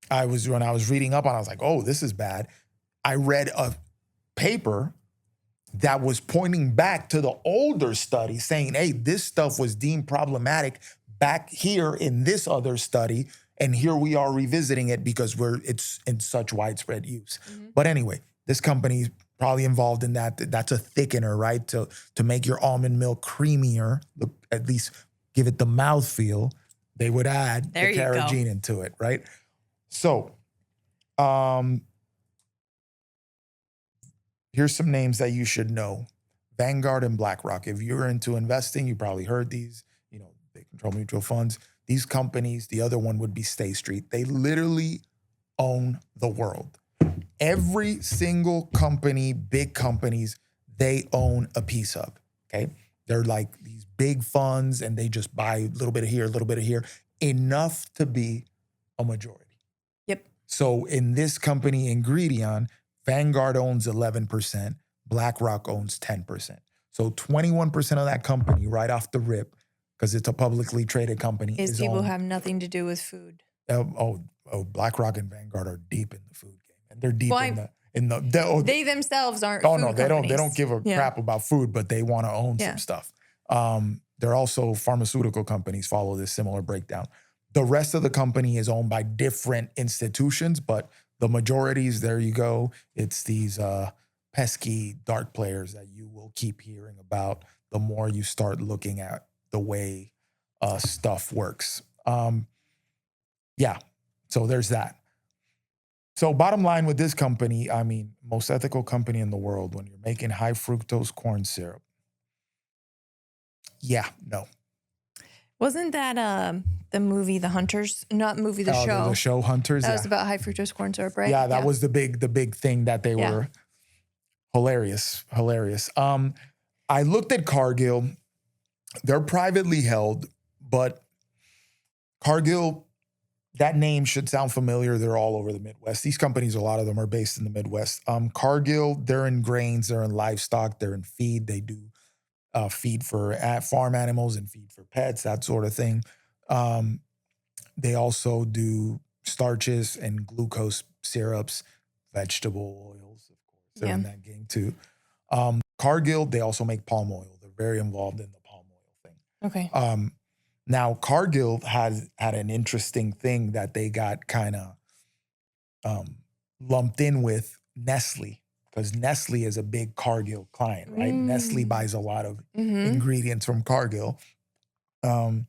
When I was reading up on it, I was like, oh, this is bad. I read a paper that was pointing back to the older study saying, hey, this stuff was deemed problematic back here in this other study. And here we are revisiting it because it's in such widespread use. But anyway, this company's probably involved in that. That's a thickener, right? To make your almond milk creamier, at least give it the mouthfeel, they would add the carrageenan to it, right? So, here's some names that you should know. Vanguard and BlackRock. If you're into investing, you probably heard these. They control mutual funds. These companies, the other one would be State Street. They literally own the world. Every single company, big companies, they own a piece of, okay? They're like these big funds and they just buy a little bit of here, a little bit of here, enough to be a majority. Yep. So in this company, Ingredion, Vanguard owns 11%, BlackRock owns 10%. So 21% of that company right off the rip, because it's a publicly traded company, These is people owned. have nothing to do with food. BlackRock and Vanguard are deep in the food game, and they're deep Well, they themselves aren't. Oh food no, they companies. don't give a crap about food, but they want to own some stuff. They're also pharmaceutical companies follow this similar breakdown. The rest of the company is owned by different institutions, but the majorities, there you go. It's these pesky dark players that you will keep hearing about the more you start looking at the way stuff works. Yeah, so there's that. So bottom line with this company, I mean, most ethical company in the world, when you're making high fructose corn syrup. Yeah, no. Wasn't that the movie The Hunters? Not movie, the show. The show Hunters. That was about high fructose corn syrup, right? Yeah, that was the big thing that they were hilarious. I looked at Cargill. They're privately held, but Cargill, that name should sound familiar. They're all over the Midwest. These companies, a lot of them are based in the Midwest. Cargill, they're in grains, they're in livestock, they're in feed. They do feed for farm animals and feed for pets, that sort of thing. They also do starches and glucose syrups, vegetable oils, of course. They're in that game too. Cargill, they also make palm oil. They're very involved in the palm oil thing. Okay. Now, Cargill had an interesting thing that they got kind of lumped in with Nestle, because Nestle is a big Cargill client, right? Nestle buys a lot of ingredients from Cargill. Some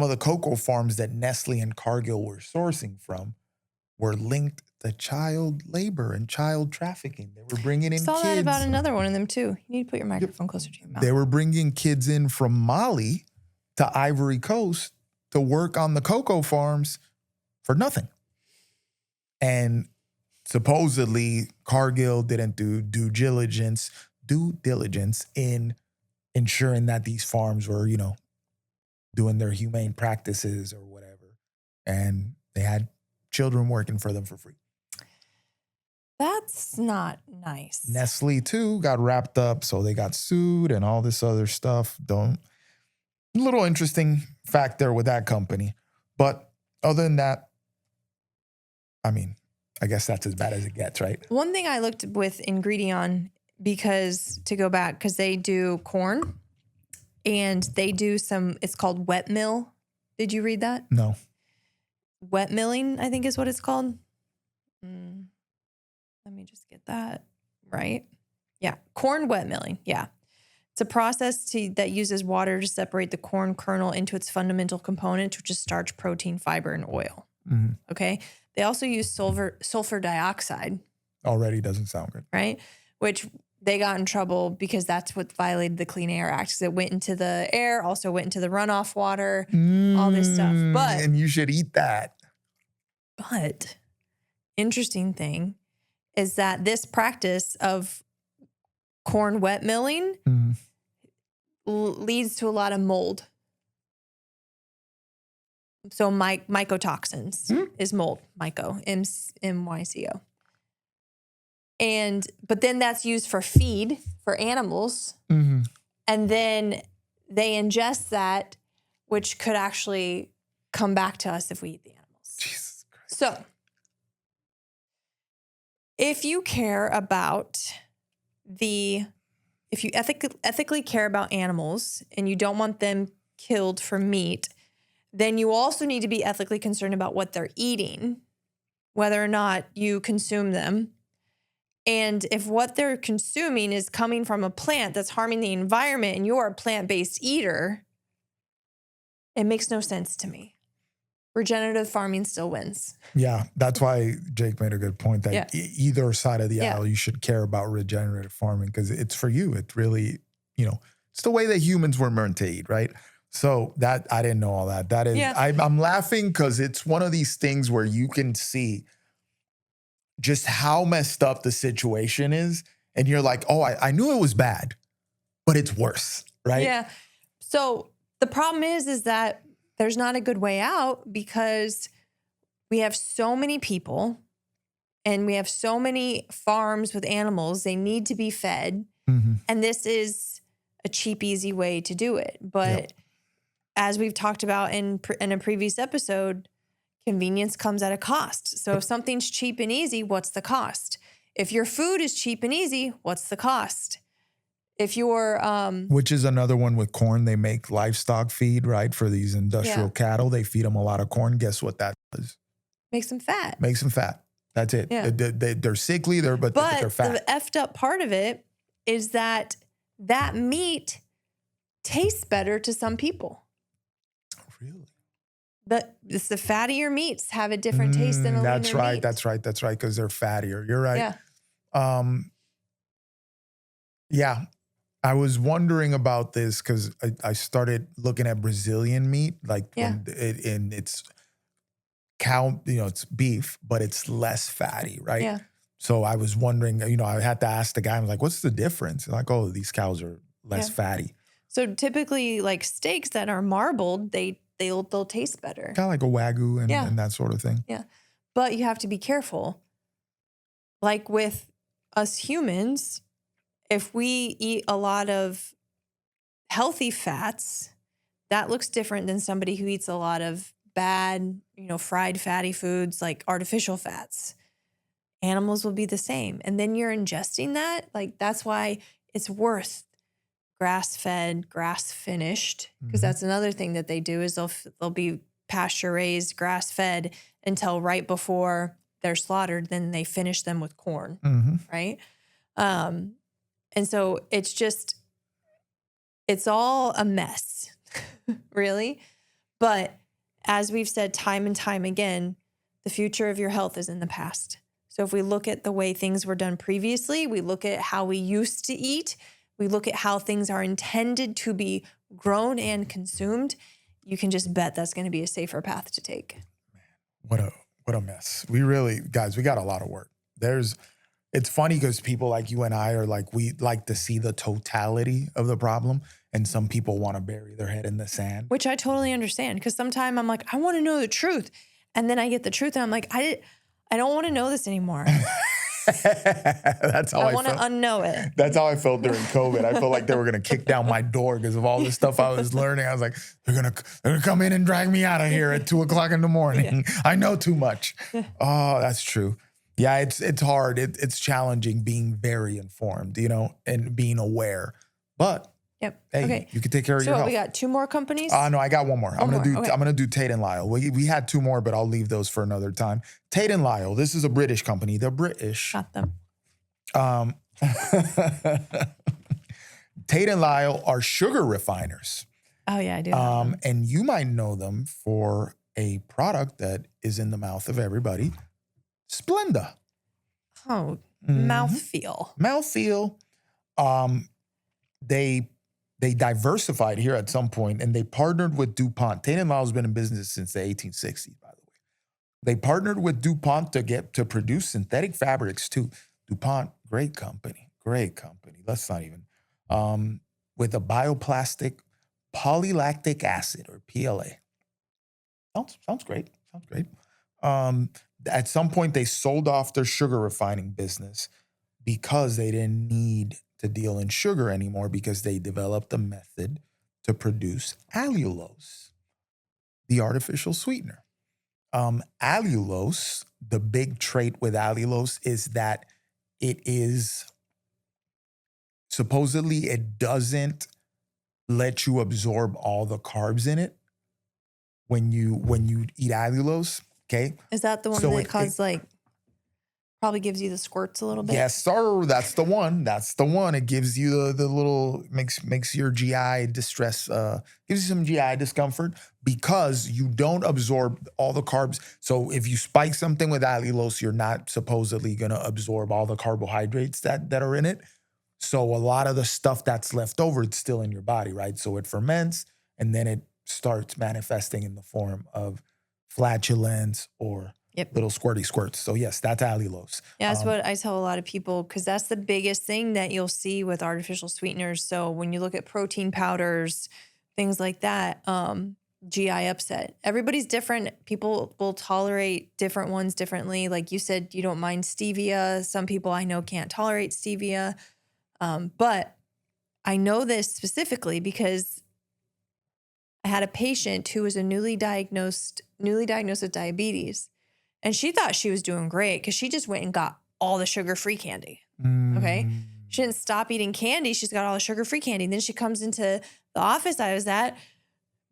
of the cocoa farms that Nestle and Cargill were sourcing from were linked to child labor and child trafficking. They were bringing in kids. I saw that about another one of them too. You need to put your microphone closer to your mouth. They were bringing kids in from Mali to Ivory Coast to work on the cocoa farms for nothing. And supposedly Cargill didn't do due diligence in ensuring that these farms were, doing their humane practices or whatever. And they had children working for them for free. That's not nice. Nestle too got wrapped up, so they got sued and all this other stuff. Little interesting fact there with that company. But other than that, I mean, I guess that's as bad as it gets, right? One thing I looked with Ingredion, because they do corn and they do it's called wet mill. Did you read that? No. Wet milling, I think is what it's called. Let me just get that right. Yeah. Corn wet milling. Yeah. It's a process that uses water to separate the corn kernel into its fundamental components, which is starch, protein, fiber, and oil. Mm-hmm. Okay. They also use sulfur dioxide. Already doesn't sound good. Right? Which they got in trouble because that's what violated the Clean Air Act. Because it went into the air, also went into the runoff water, all this stuff. And you should eat that. But interesting thing is that this practice of corn wet milling leads to a lot of mold. So mycotoxins is mold, MYCO. But then that's used for feed for animals. And then they ingest that, which could actually come back to us if we eat the animals. Jesus Christ. So if you care about if you ethically care about animals and you don't want them killed for meat, then you also need to be ethically concerned about what they're eating, whether or not you consume them. And if what they're consuming is coming from a plant that's harming the environment and you're a plant-based eater, it makes no sense to me. Regenerative farming still wins. Yeah, that's why Jake made a good point that either side of the aisle, you should care about regenerative farming because it's for you. It's really, it's the way that humans were meant to eat, right? So that I didn't know all that. That is, Yeah. I'm laughing because it's one of these things where you can see just how messed up the situation is. And you're like, oh, I knew it was bad, but it's worse, right? Yeah. So the problem is that there's not a good way out because we have so many people and we have so many farms with animals. They need to be fed. Mm-hmm. And this is a cheap, easy way to do it. But as we've talked about in a previous episode, convenience comes at a cost. So if something's cheap and easy, what's the cost? If your food is cheap and easy, what's the cost? If you're Which is another one with corn. They make livestock feed, right? For these industrial cattle. They feed them a lot of corn. Guess what that does? makes them fat. Makes them fat. That's it. Yeah. They're sickly, but they're fat. The effed up part of it is that meat tastes better to some people. Really? But it's the fattier meats have a different taste than a leaner That's right. meat. That's right. That's right. Because they're fattier. You're right. Yeah. Yeah. I was wondering about this because I started looking at Brazilian meat, like when it's cow, it's beef, but it's less fatty, right? Yeah. So I was wondering, I had to ask the guy, I was like, what's the difference? And like, oh, these cows are less fatty. So typically like steaks that are marbled, they'll taste better. Kind of like a Wagyu and that sort of thing. Yeah. But you have to be careful. Like with us humans, if we eat a lot of healthy fats, that looks different than somebody who eats a lot of bad, fried fatty foods like artificial fats. Animals will be the same. And then you're ingesting that. Like that's why it's worth grass-fed, grass-finished, because that's another thing that they do is they'll be pasture-raised, grass-fed until right before they're slaughtered. Then they finish them with corn, right? And so it's all a mess, really. But as we've said time and time again, the future of your health is in the past. So if we look at the way things were done previously, we look at how we used to eat, we look at how things are intended to be grown and consumed, you can just bet that's going to be a safer path to take. What a mess. We really, guys, we got a lot of work. It's funny because people like you and I are like, we like to see the totality of the problem. And some people want to bury their head in the sand. Which I totally understand. Because sometimes I'm like, I want to know the truth. And then I get the truth and I'm like, I don't want to know this anymore. That's how I want to unknow it. That's how I felt during COVID. I felt like they were going to kick down my door because of all the stuff I was learning. I was like, they're gonna come in and drag me out of here at 2:00 in the morning. Yeah. I know too much. Oh, that's true. Yeah, it's hard. It's challenging being very informed, and being aware. But hey, you can take care of your health. So we got 2 more companies? No, I got one more. I'm gonna do Tate and Lyle. We had 2 more, but I'll leave those for another time. Tate and Lyle. This is a British company. They're British. Got them. Tate and Lyle are sugar refiners. Oh yeah, I do. And you might know them for a product that is in the mouth of everybody. Splenda. Oh, mouthfeel. Mouthfeel. They diversified here at some point and they partnered with DuPont. Tate & Lyle's been in business since the 1860s, by the way. They partnered with DuPont to produce synthetic fabrics too. DuPont, great company. Let's not even. With a bioplastic polylactic acid or PLA. Sounds great. At some point, they sold off their sugar refining business because they didn't need to deal in sugar anymore because they developed a method to produce allulose, the artificial sweetener. Allulose, the big trait with allulose is that supposedly it doesn't let you absorb all the carbs in it when you eat allulose. Okay. Is that the one that causes probably gives you the squirts a little bit? Yes, sir. That's the one. It gives you the little, makes your GI distress, gives you some GI discomfort because you don't absorb all the carbs. So if you spike something with allulose, you're not supposedly going to absorb all the carbohydrates that are in it. So a lot of the stuff that's left over, it's still in your body, right? So it ferments and then it starts manifesting in the form of flatulence or little squirty squirts. So yes, that's allulose. Yeah, that's what I tell a lot of people, because that's the biggest thing that you'll see with artificial sweeteners. So when you look at protein powders, things like that, GI upset. Everybody's different. People will tolerate different ones differently. Like you said, you don't mind stevia. Some people I know can't tolerate stevia. But I know this specifically because I had a patient who was a newly diagnosed with diabetes. And she thought she was doing great because she just went and got all the sugar-free candy. Okay. She didn't stop eating candy. She's got all the sugar-free candy. And then she comes into the office I was at,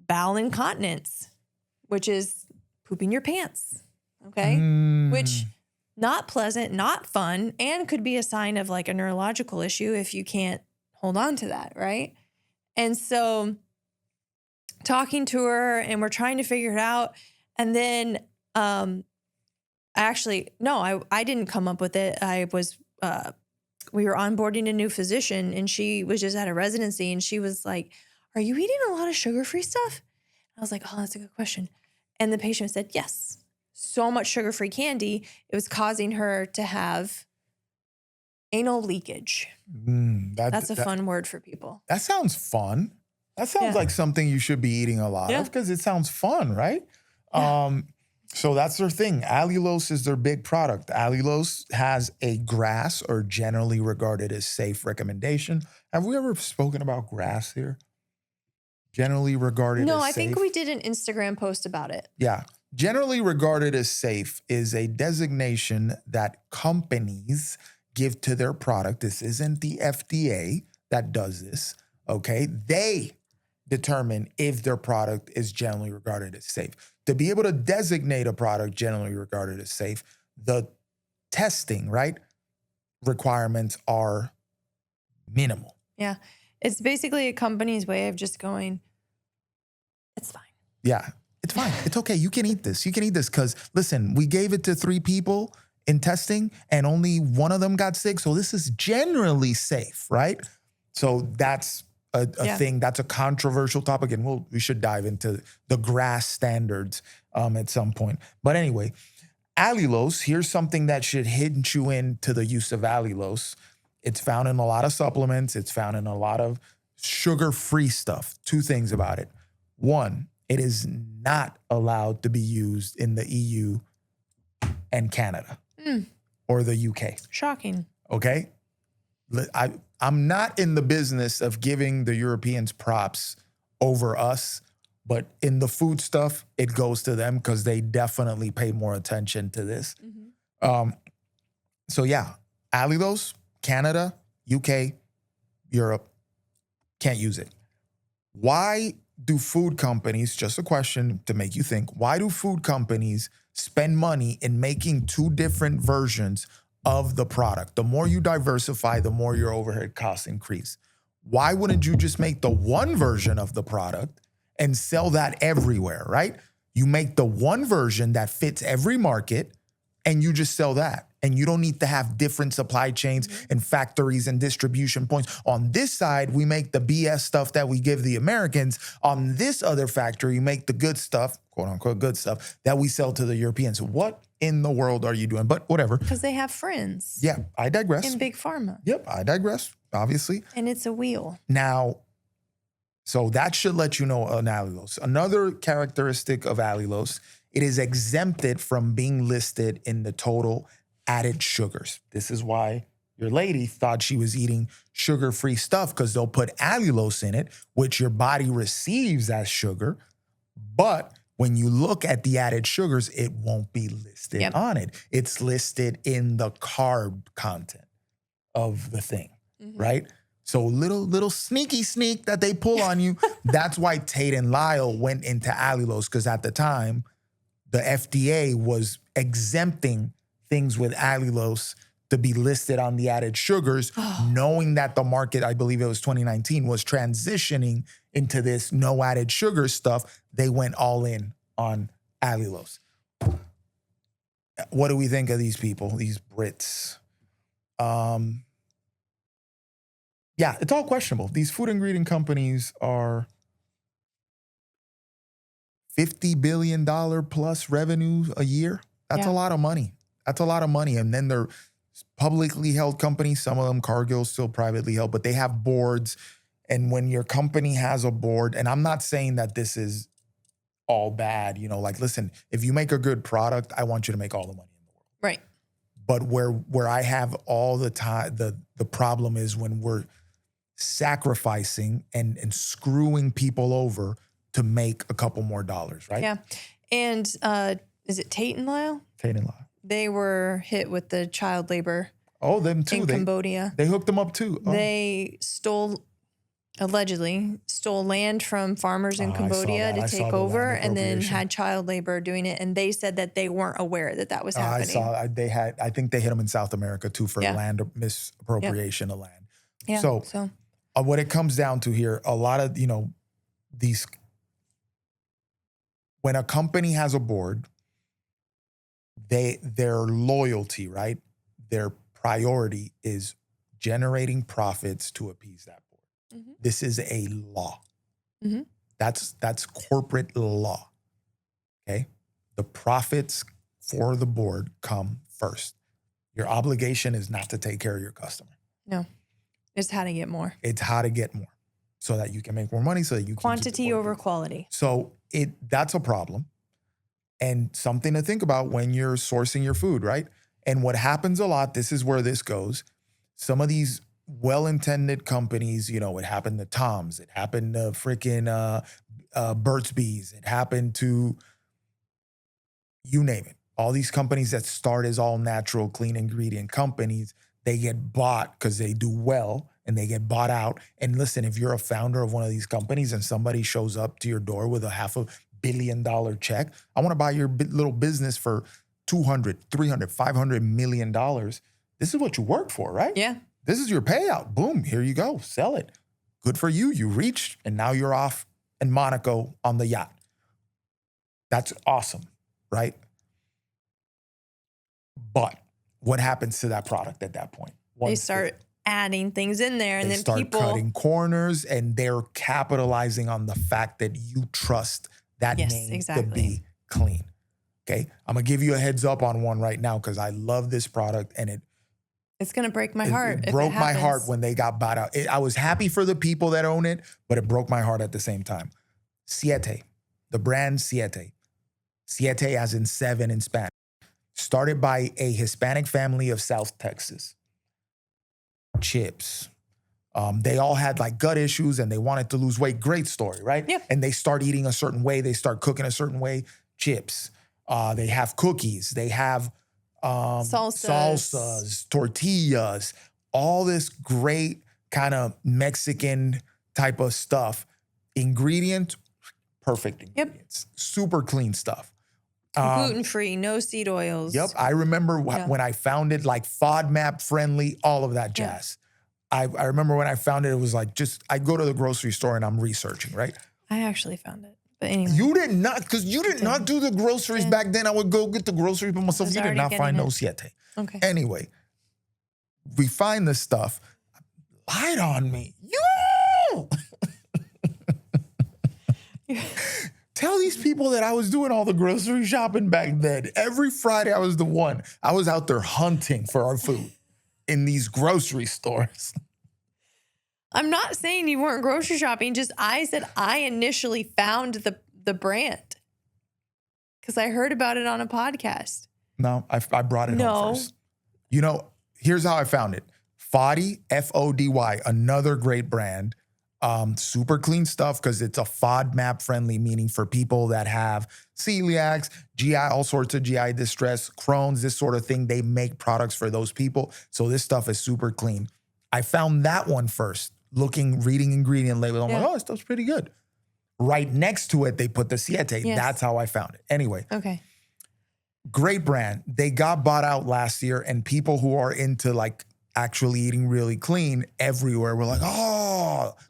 bowel incontinence, which is pooping your pants. Okay. Which not pleasant, not fun, and could be a sign of like a neurological issue if you can't hold on to that. Right. And so talking to her, and we're trying to figure it out. And then, I didn't come up with it. We were onboarding a new physician, and she was just at a residency, and she was like, "Are you eating a lot of sugar-free stuff?" I was like, "Oh, that's a good question." And the patient said, "Yes, so much sugar-free candy. It was causing her to have anal leakage." That's a fun word for people. That sounds fun. That sounds like something you should be eating a lot of, because it sounds fun, right? Yeah. So that's their thing. Allulose is their big product. Allulose has a GRAS, or generally regarded as safe, recommendation. Have we ever spoken about GRAS here? Generally regarded as safe. No, I think we did an Instagram post about it. Yeah. Generally regarded as safe is a designation that companies give to their product. This isn't the FDA that does this, okay? They determine if their product is generally regarded as safe. To be able to designate a product generally regarded as safe, the testing, right, requirements are minimal. Yeah. It's basically a company's way of just going, it's fine. Yeah, it's fine. It's okay. You can eat this. You can eat this because, listen, we gave it to 3 people in testing and only one of them got sick. So this is generally safe, right? So that's a thing. That's a controversial topic, and we should dive into the GRAS standards at some point. But anyway, allulose, here's something that should hint you into the use of allulose. It's found in a lot of supplements. It's found in a lot of sugar-free stuff. 2 things about it. 1, it is not allowed to be used in the EU and Canada or the UK. Shocking. Okay? I'm not in the business of giving the Europeans props over us, but in the food stuff, it goes to them because they definitely pay more attention to this. So yeah, allulose, Canada, UK, Europe, can't use it. Why do food companies, just a question to make you think, why do food companies spend money in making 2 different versions of the product? The more you diversify, the more your overhead costs increase. Why wouldn't you just make the one version of the product and sell that everywhere, right? You make the one version that fits every market and you just sell that. And you don't need to have different supply chains and factories and distribution points. On this side, we make the BS stuff that we give the Americans. On this other factory, you make the good stuff, quote unquote good stuff, that we sell to the Europeans. What in the world are you doing? But whatever. Because they have friends. Yeah, I digress. In big pharma. Yep, I digress, obviously. And it's a wheel. Now, so that should let you know an allulose. Another characteristic of allulose, it is exempted from being listed in the total added sugars. This is why your lady thought she was eating sugar-free stuff, because they'll put allulose in it, which your body receives as sugar. But when you look at the added sugars, it won't be listed on it. It's listed in the carb content of the thing, right? So little sneak that they pull on you. That's why Tate and Lyle went into allulose, because at the time, the FDA was exempting things with allulose to be listed on the added sugars, knowing that the market, I believe it was 2019, was transitioning into this no added sugar stuff. They went all in on allulose. What do we think of these people, these Brits? Yeah, it's all questionable. These food ingredient companies are $50 billion plus revenue a year. That's a lot of money. That's a lot of money. And then they're publicly held companies. Some of them, Cargill's still privately held, but they have boards. And when your company has a board, and I'm not saying that this is all bad, like, listen, if you make a good product, I want you to make all the money in the world. Right. But where I have all the time, the problem is when we're sacrificing and screwing people over to make a couple more dollars, right? Yeah. And is it Tate and Lyle? Tate and Lyle. They were hit with the child labor. Oh, them too. In Cambodia. They hooked them up too. Oh. They allegedly stole land from farmers in Cambodia to take over, and then had child labor doing it. And they said that they weren't aware that was happening. I think they hit them in South America too for land misappropriation of land. Yeah. So what it comes down to here, a lot of, these, when a company has a board, their loyalty, right? Their priority is generating profits to appease that board. Mm-hmm. This is a law. Mm-hmm. That's corporate law. Okay. The profits for the board come first. Your obligation is not to take care of your customer. No. It's how to get more. It's how to get more so that you can make more money, so that you can quantity over quality. So that's a problem. And something to think about when you're sourcing your food, right? And what happens a lot, this is where this goes. Some of these well-intended companies, it happened to Tom's, it happened to freaking Burt's Bees, it happened to, you name it. All these companies that start as all natural, clean ingredient companies, they get bought because they do well and they get bought out. And listen, if you're a founder of one of these companies and somebody shows up to your door with a $500 million check, I want to buy your little business for $200, $300, $500 million. This is what you work for, right? Yeah. This is your payout. Boom, here you go. Sell it. Good for you. You reached, and now you're off in Monaco on the yacht. That's awesome, right? But what happens to that product at that point? They start adding things in there, and then people start cutting corners, and they're capitalizing on the fact that you trust that name to be clean. Okay, I'm gonna give you a heads up on one right now because I love this product, and it's gonna break my heart. It broke my heart when they got bought out. I was happy for the people that own it, but it broke my heart at the same time. Siete, the brand Siete. Siete as in 7 in Spanish. Started by a Hispanic family of South Texas. Chips. They all had like gut issues and they wanted to lose weight. Great story, right? Yeah. And they start eating a certain way. They start cooking a certain way. Chips. They have cookies. They have salsas, tortillas, all this great kind of Mexican type of stuff. Ingredient, perfect ingredients. Yep. Super clean stuff. Gluten-free, no seed oils. Yep. I remember when I found it, like FODMAP friendly, all of that jazz. Yeah. I remember when I found it, it was like I go to the grocery store and I'm researching, right? I actually found it. But anyway. You did not, because you did not do the groceries back then. I would go get the groceries by myself. You did not find no Siete. Okay. Anyway, we find this stuff. Lied on me. You! Tell these people that I was doing all the grocery shopping back then. Every Friday I was the one. I was out there hunting for our food in these grocery stores. I'm not saying you weren't grocery shopping. Just I said I initially found the brand because I heard about it on a podcast. No, I brought it home first. Here's how I found it. Fody, Fody, another great brand. Super clean stuff because it's a FODMAP friendly, meaning for people that have celiacs, GI, all sorts of GI distress, Crohn's, this sort of thing. They make products for those people. So this stuff is super clean. I found that one first, reading ingredient label. I'm like, this stuff's pretty good. Right next to it, they put the Siete. Yes. That's how I found it. Anyway. Okay. Great brand. They got bought out last year, and people who are into like actually eating really clean everywhere were like,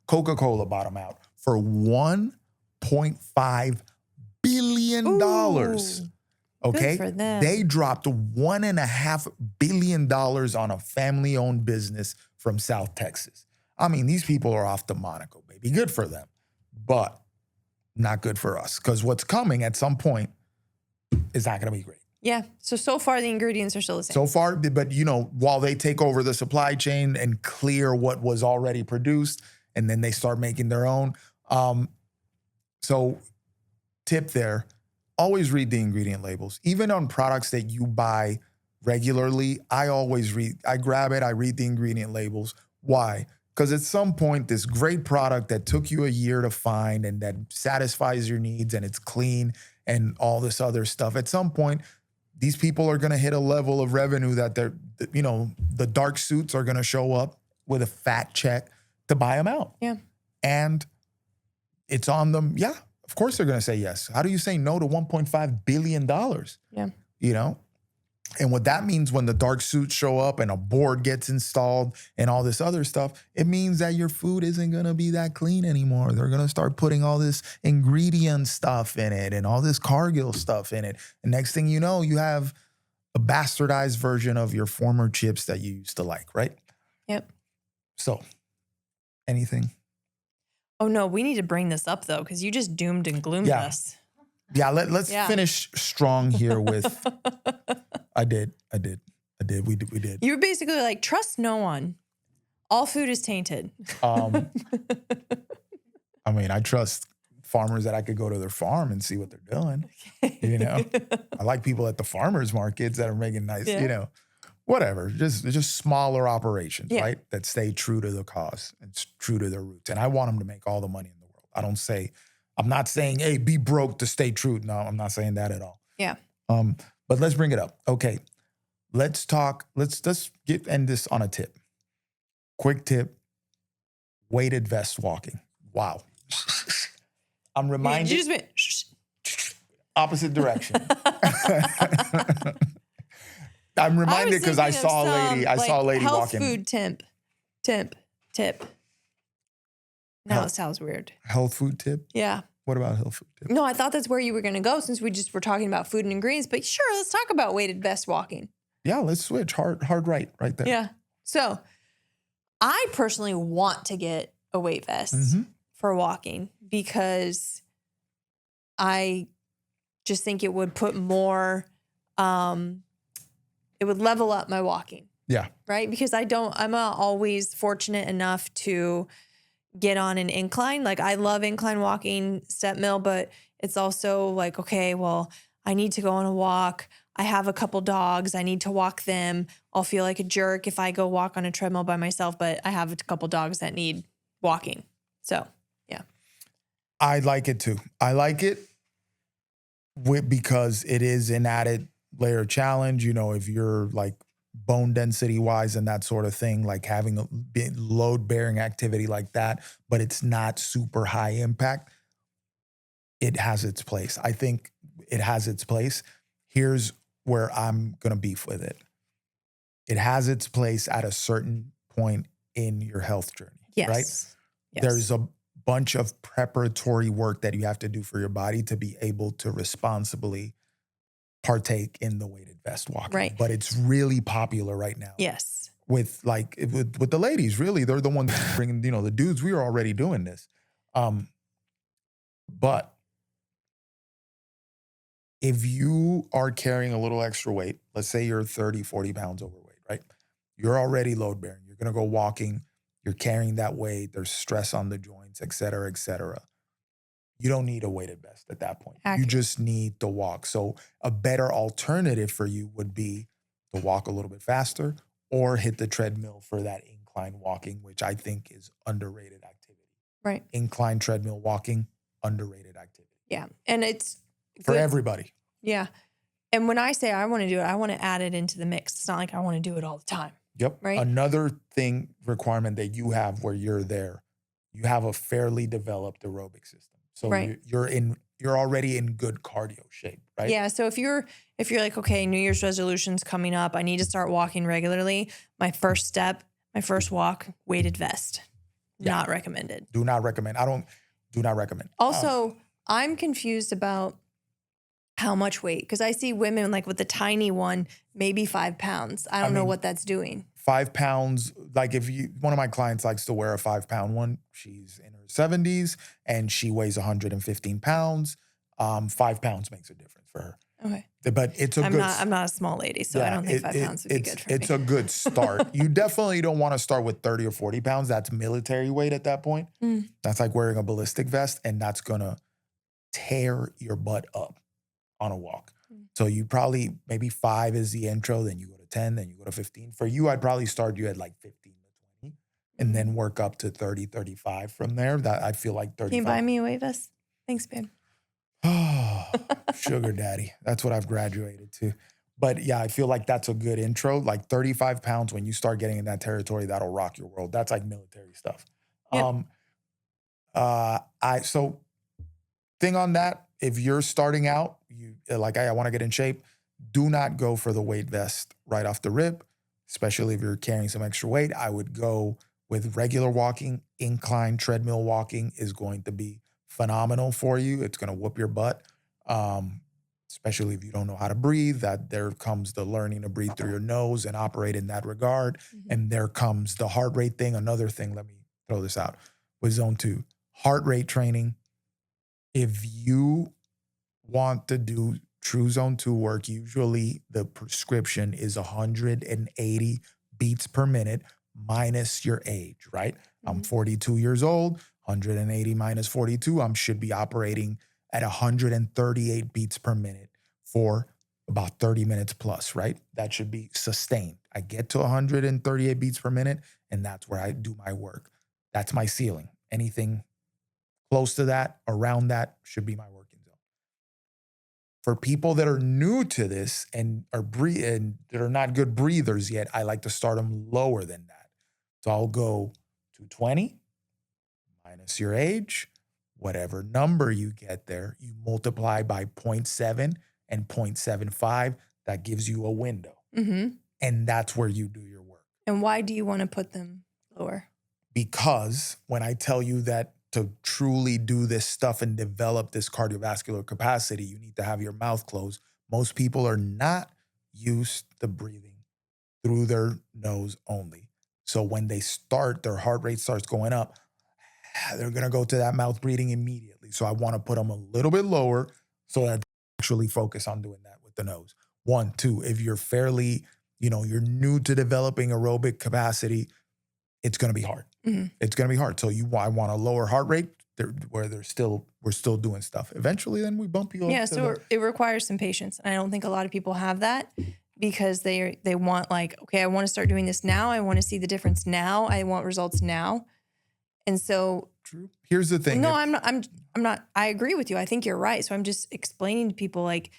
Coca-Cola bought them out for $1.5 billion. Ooh, okay. Good for them. They dropped $1.5 billion on a family-owned business from South Texas. I mean, these people are off to Monaco, baby. Good for them. But not good for us. Because what's coming at some point is not going to be great. Yeah. So far the ingredients are still the same. So far, but while they take over the supply chain and clear what was already produced, and then they start making their own. So tip there, always read the ingredient labels. Even on products that you buy regularly, I grab it, I read the ingredient labels. Why? Because at some point, this great product that took you a year to find and that satisfies your needs and it's clean and all this other stuff, at some point, these people are going to hit a level of revenue that the dark suits are going to show up with a fat check to buy them out. Yeah. And it's on them. Yeah, of course they're going to say yes. How do you say no to $1.5 billion? Yeah. And what that means when the dark suits show up and a board gets installed and all this other stuff, it means that your food isn't going to be that clean anymore. They're going to start putting all this ingredient stuff in it and all this Cargill stuff in it. And next thing you know, you have a bastardized version of your former chips that you used to like, right? Yep. So, anything? Oh, no, we need to bring this up, though, because you just doomed and gloomed us. Yeah, let's finish strong here with... I did. We did. You were basically like, trust no one. All food is tainted. I mean, I trust farmers that I could go to their farm and see what they're doing. I like people at the farmers markets that are making nice, whatever. Just smaller operations, right? That stay true to the cause and true to their roots. And I want them to make all the money in the world. I'm not saying, hey, be broke to stay true. No, I'm not saying that at all. Yeah. But let's bring it up. Okay. Let's talk. Let's end this on a tip. Quick tip. Weighted vest walking. Wow. I'm reminded. You just went opposite direction. I'm reminded because I saw a lady health walking. Food tip. Now it sounds weird. Health food tip? Yeah. What about health food tip? No, I thought that's where you were going to go since we just were talking about food and ingredients. But sure, let's talk about weighted vest walking. Yeah, let's switch. Hard right there. Yeah. So I personally want to get a weight vest for walking because I just think it would put more, it would level up my walking. Yeah. Right? Because I'm not always fortunate enough to get on an incline. Like I love incline walking, step mill, but it's also like, okay, well, I need to go on a walk. I have a couple dogs. I need to walk them. I'll feel like a jerk if I go walk on a treadmill by myself, but I have a couple dogs that need walking. So, yeah. I like it too. I like it because it is an added layer challenge. If you're like bone density wise and that sort of thing, like having a load bearing activity like that, but it's not super high impact. It has its place. I think it has its place. Here's where I'm going to beef with it. It has its place at a certain point in your health journey, right? Yes. There's a bunch of preparatory work that you have to do for your body to be able to responsibly partake in the weighted vest walking. Right. But it's really popular right now. Yes. With the ladies, really. They're the ones bringing, the dudes, we were already doing this. But if you are carrying a little extra weight, let's say you're 30, 40 pounds overweight, right? You're already load bearing. You're going to go walking. You're carrying that weight. There's stress on the joints, et cetera, et cetera. You don't need a weighted vest at that point. You just need to walk. So a better alternative for you would be to walk a little bit faster or hit the treadmill for that incline walking, which I think is underrated activity. Right. Incline treadmill walking, underrated activity. Yeah. And it's for everybody. Yeah. And when I say I want to do it, I want to add it into the mix. It's not like I want to do it all the time. Yep. Right. Another requirement that you have where you're there, you have a fairly developed aerobic system. So you're already in good cardio shape, right? Yeah. So if you're like, okay, New Year's resolution's coming up, I need to start walking regularly. My first walk, weighted vest. Yeah. Not recommended. Do not recommend. Do not recommend. Also, I'm confused about how much weight, because I see women like with the tiny one, maybe 5 pounds. I don't know what that's doing. 5 pounds, like one of my clients likes to wear a 5 pound one. She's in her 70s and she weighs 115 pounds. 5 pounds makes a difference for her. Okay. But it's a I'm good... not a small lady, so I don't think 5 pounds would be good for me. It's a good start. You definitely don't want to start with 30 or 40 pounds. That's military weight at that point. That's like wearing a ballistic vest, and that's going to tear your butt up on a walk. So you probably, maybe 5 is the intro, then you go to 10, then you go to 15. For you, I'd probably start you at like 15 to 20 and then work up to 30, 35 from there. That I feel like 35. Can you buy me a weight vest? Thanks, babe. Oh, sugar daddy. That's what I've graduated to. But yeah, I feel like that's a good intro. Like 35 pounds, when you start getting in that territory, that'll rock your world. That's like military stuff. Yep. So thing on that, if you're starting out, you like, I want to get in shape, do not go for the weight vest right off the rip, especially if you're carrying some extra weight. I would go with regular walking. Incline treadmill walking is going to be phenomenal for you. It's going to whoop your butt, especially if you don't know how to breathe. That there comes the learning to breathe through your nose and operate in that regard. And there comes the heart rate thing. Another thing, let me throw this out with zone 2, heart rate training. If you want to do true zone 2 work, usually the prescription is 180 beats per minute minus your age, right? I'm 42 years old, 180 minus 42, I should be operating at 138 beats per minute for about 30 minutes plus, right? That should be sustained. I get to 138 beats per minute, and that's where I do my work. That's my ceiling. Anything close to that, around that, should be my working zone. For people that are new to this and that are not good breathers yet, I like to start them lower than that. So I'll go to 20 minus your age, whatever number you get there, you multiply by 0.7 and 0.75. That gives you a window. And that's where you do your work. And why do you want to put them lower? Because when I tell you that to truly do this stuff and develop this cardiovascular capacity, you need to have your mouth closed. Most people are not used to breathing through their nose only. So when they start, their heart rate starts going up, they're going to go to that mouth breathing immediately. So I want to put them a little bit lower so that they actually focus on doing that with the nose. 1, 2, if you're fairly, you're new to developing aerobic capacity, it's going to be hard. It's going to be hard. So I want a lower heart rate where we're still doing stuff. Eventually, then we bump you up. Yeah, so it requires some patience. And I don't think a lot of people have that because they want like, okay, I want to start doing this now. I want to see the difference now. I want results now. And so true. Here's the thing. No, I'm not, I agree with you. I think you're right. So I'm just explaining to people like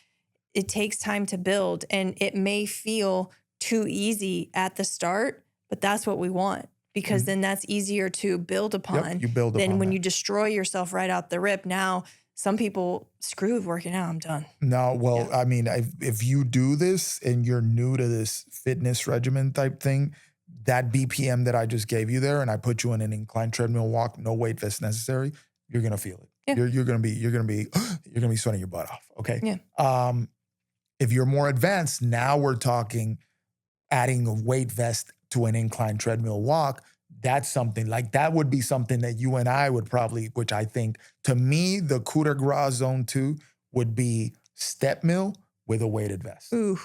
it takes time to build and it may feel too easy at the start, but that's what we want. Because then that's easier to build upon. Yep, you build upon than when that. you destroy yourself right out the rip. Now, some people screw with working out. I'm done. No, well, I mean, if you do this and you're new to this fitness regimen type thing, that BPM that I just gave you there, and I put you in an incline treadmill walk, no weight vest necessary, you're gonna feel it. Yeah. You're gonna be sweating your butt off. Okay. Yeah. If you're more advanced, now we're talking adding a weight vest to an incline treadmill walk. That's something like that would be something that you and I would probably, which I think to me, the coup de grace zone 2 would be step mill with a weighted vest. Ooh.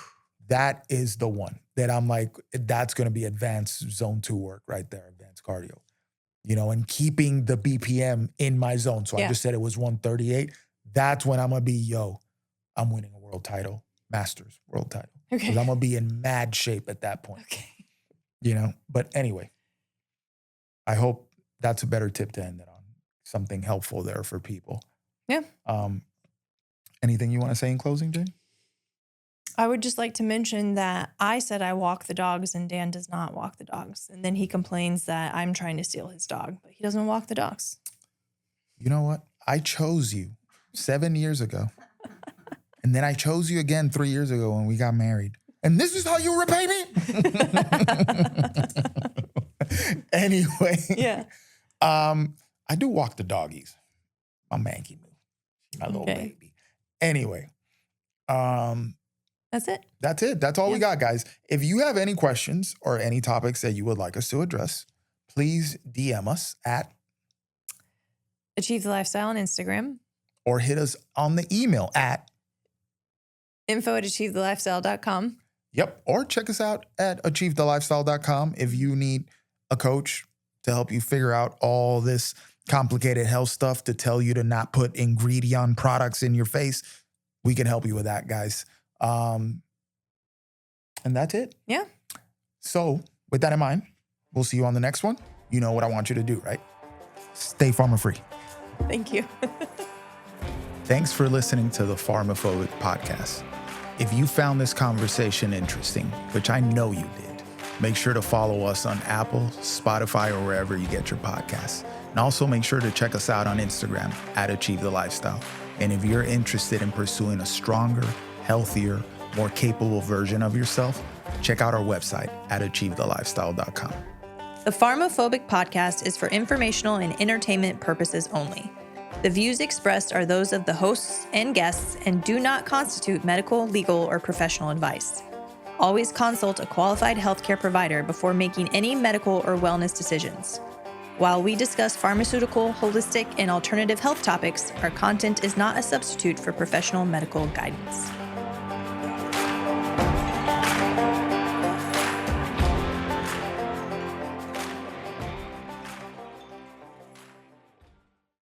That is the one that I'm like, that's going to be advanced zone 2 work right there, advanced cardio, and keeping the BPM in my zone. So I just said it was 138. That's when I'm going to be, I'm winning a world title, Masters world title. Okay. Because I'm going to be in mad shape at that point. Okay. But anyway, I hope that's a better tip to end it on. Something helpful there for people. Yeah. Anything you want to say in closing, Jane? I would just like to mention that I said I walk the dogs and Dan does not walk the dogs. And then he complains that I'm trying to steal his dog, but he doesn't walk the dogs. You know what? I chose you 7 years ago. And then I chose you again 3 years ago when we got married. And this is how you repay me? Anyway. Yeah. I do walk the doggies. My manky move. My little baby. Anyway. That's it. That's it. That's all we got, guys. If you have any questions or any topics that you would like us to address, please DM us at Achieve the Lifestyle on Instagram. Or hit us on the email at info@achievethelifestyle.com. Yep. Or check us out at achievethelifestyle.com if you need a coach to help you figure out all this complicated health stuff, to tell you to not put ingredient products in your face. We can help you with that, guys. And that's it. Yeah. So with that in mind, we'll see you on the next one. You know what I want you to do, right? Stay pharma free. Thank you. Thanks for listening to the PharmaPhobic podcast. If you found this conversation interesting, which I know you did, make sure to follow us on Apple, Spotify, or wherever you get your podcasts. And also make sure to check us out on Instagram at Achieve the Lifestyle. And if you're interested in pursuing a stronger, healthier, more capable version of yourself, check out our website at achievethelifestyle.com. The PharmaPhobic podcast is for informational and entertainment purposes only. The views expressed are those of the hosts and guests and do not constitute medical, legal, or professional advice. Always consult a qualified healthcare provider before making any medical or wellness decisions. While we discuss pharmaceutical, holistic, and alternative health topics, our content is not a substitute for professional medical guidance.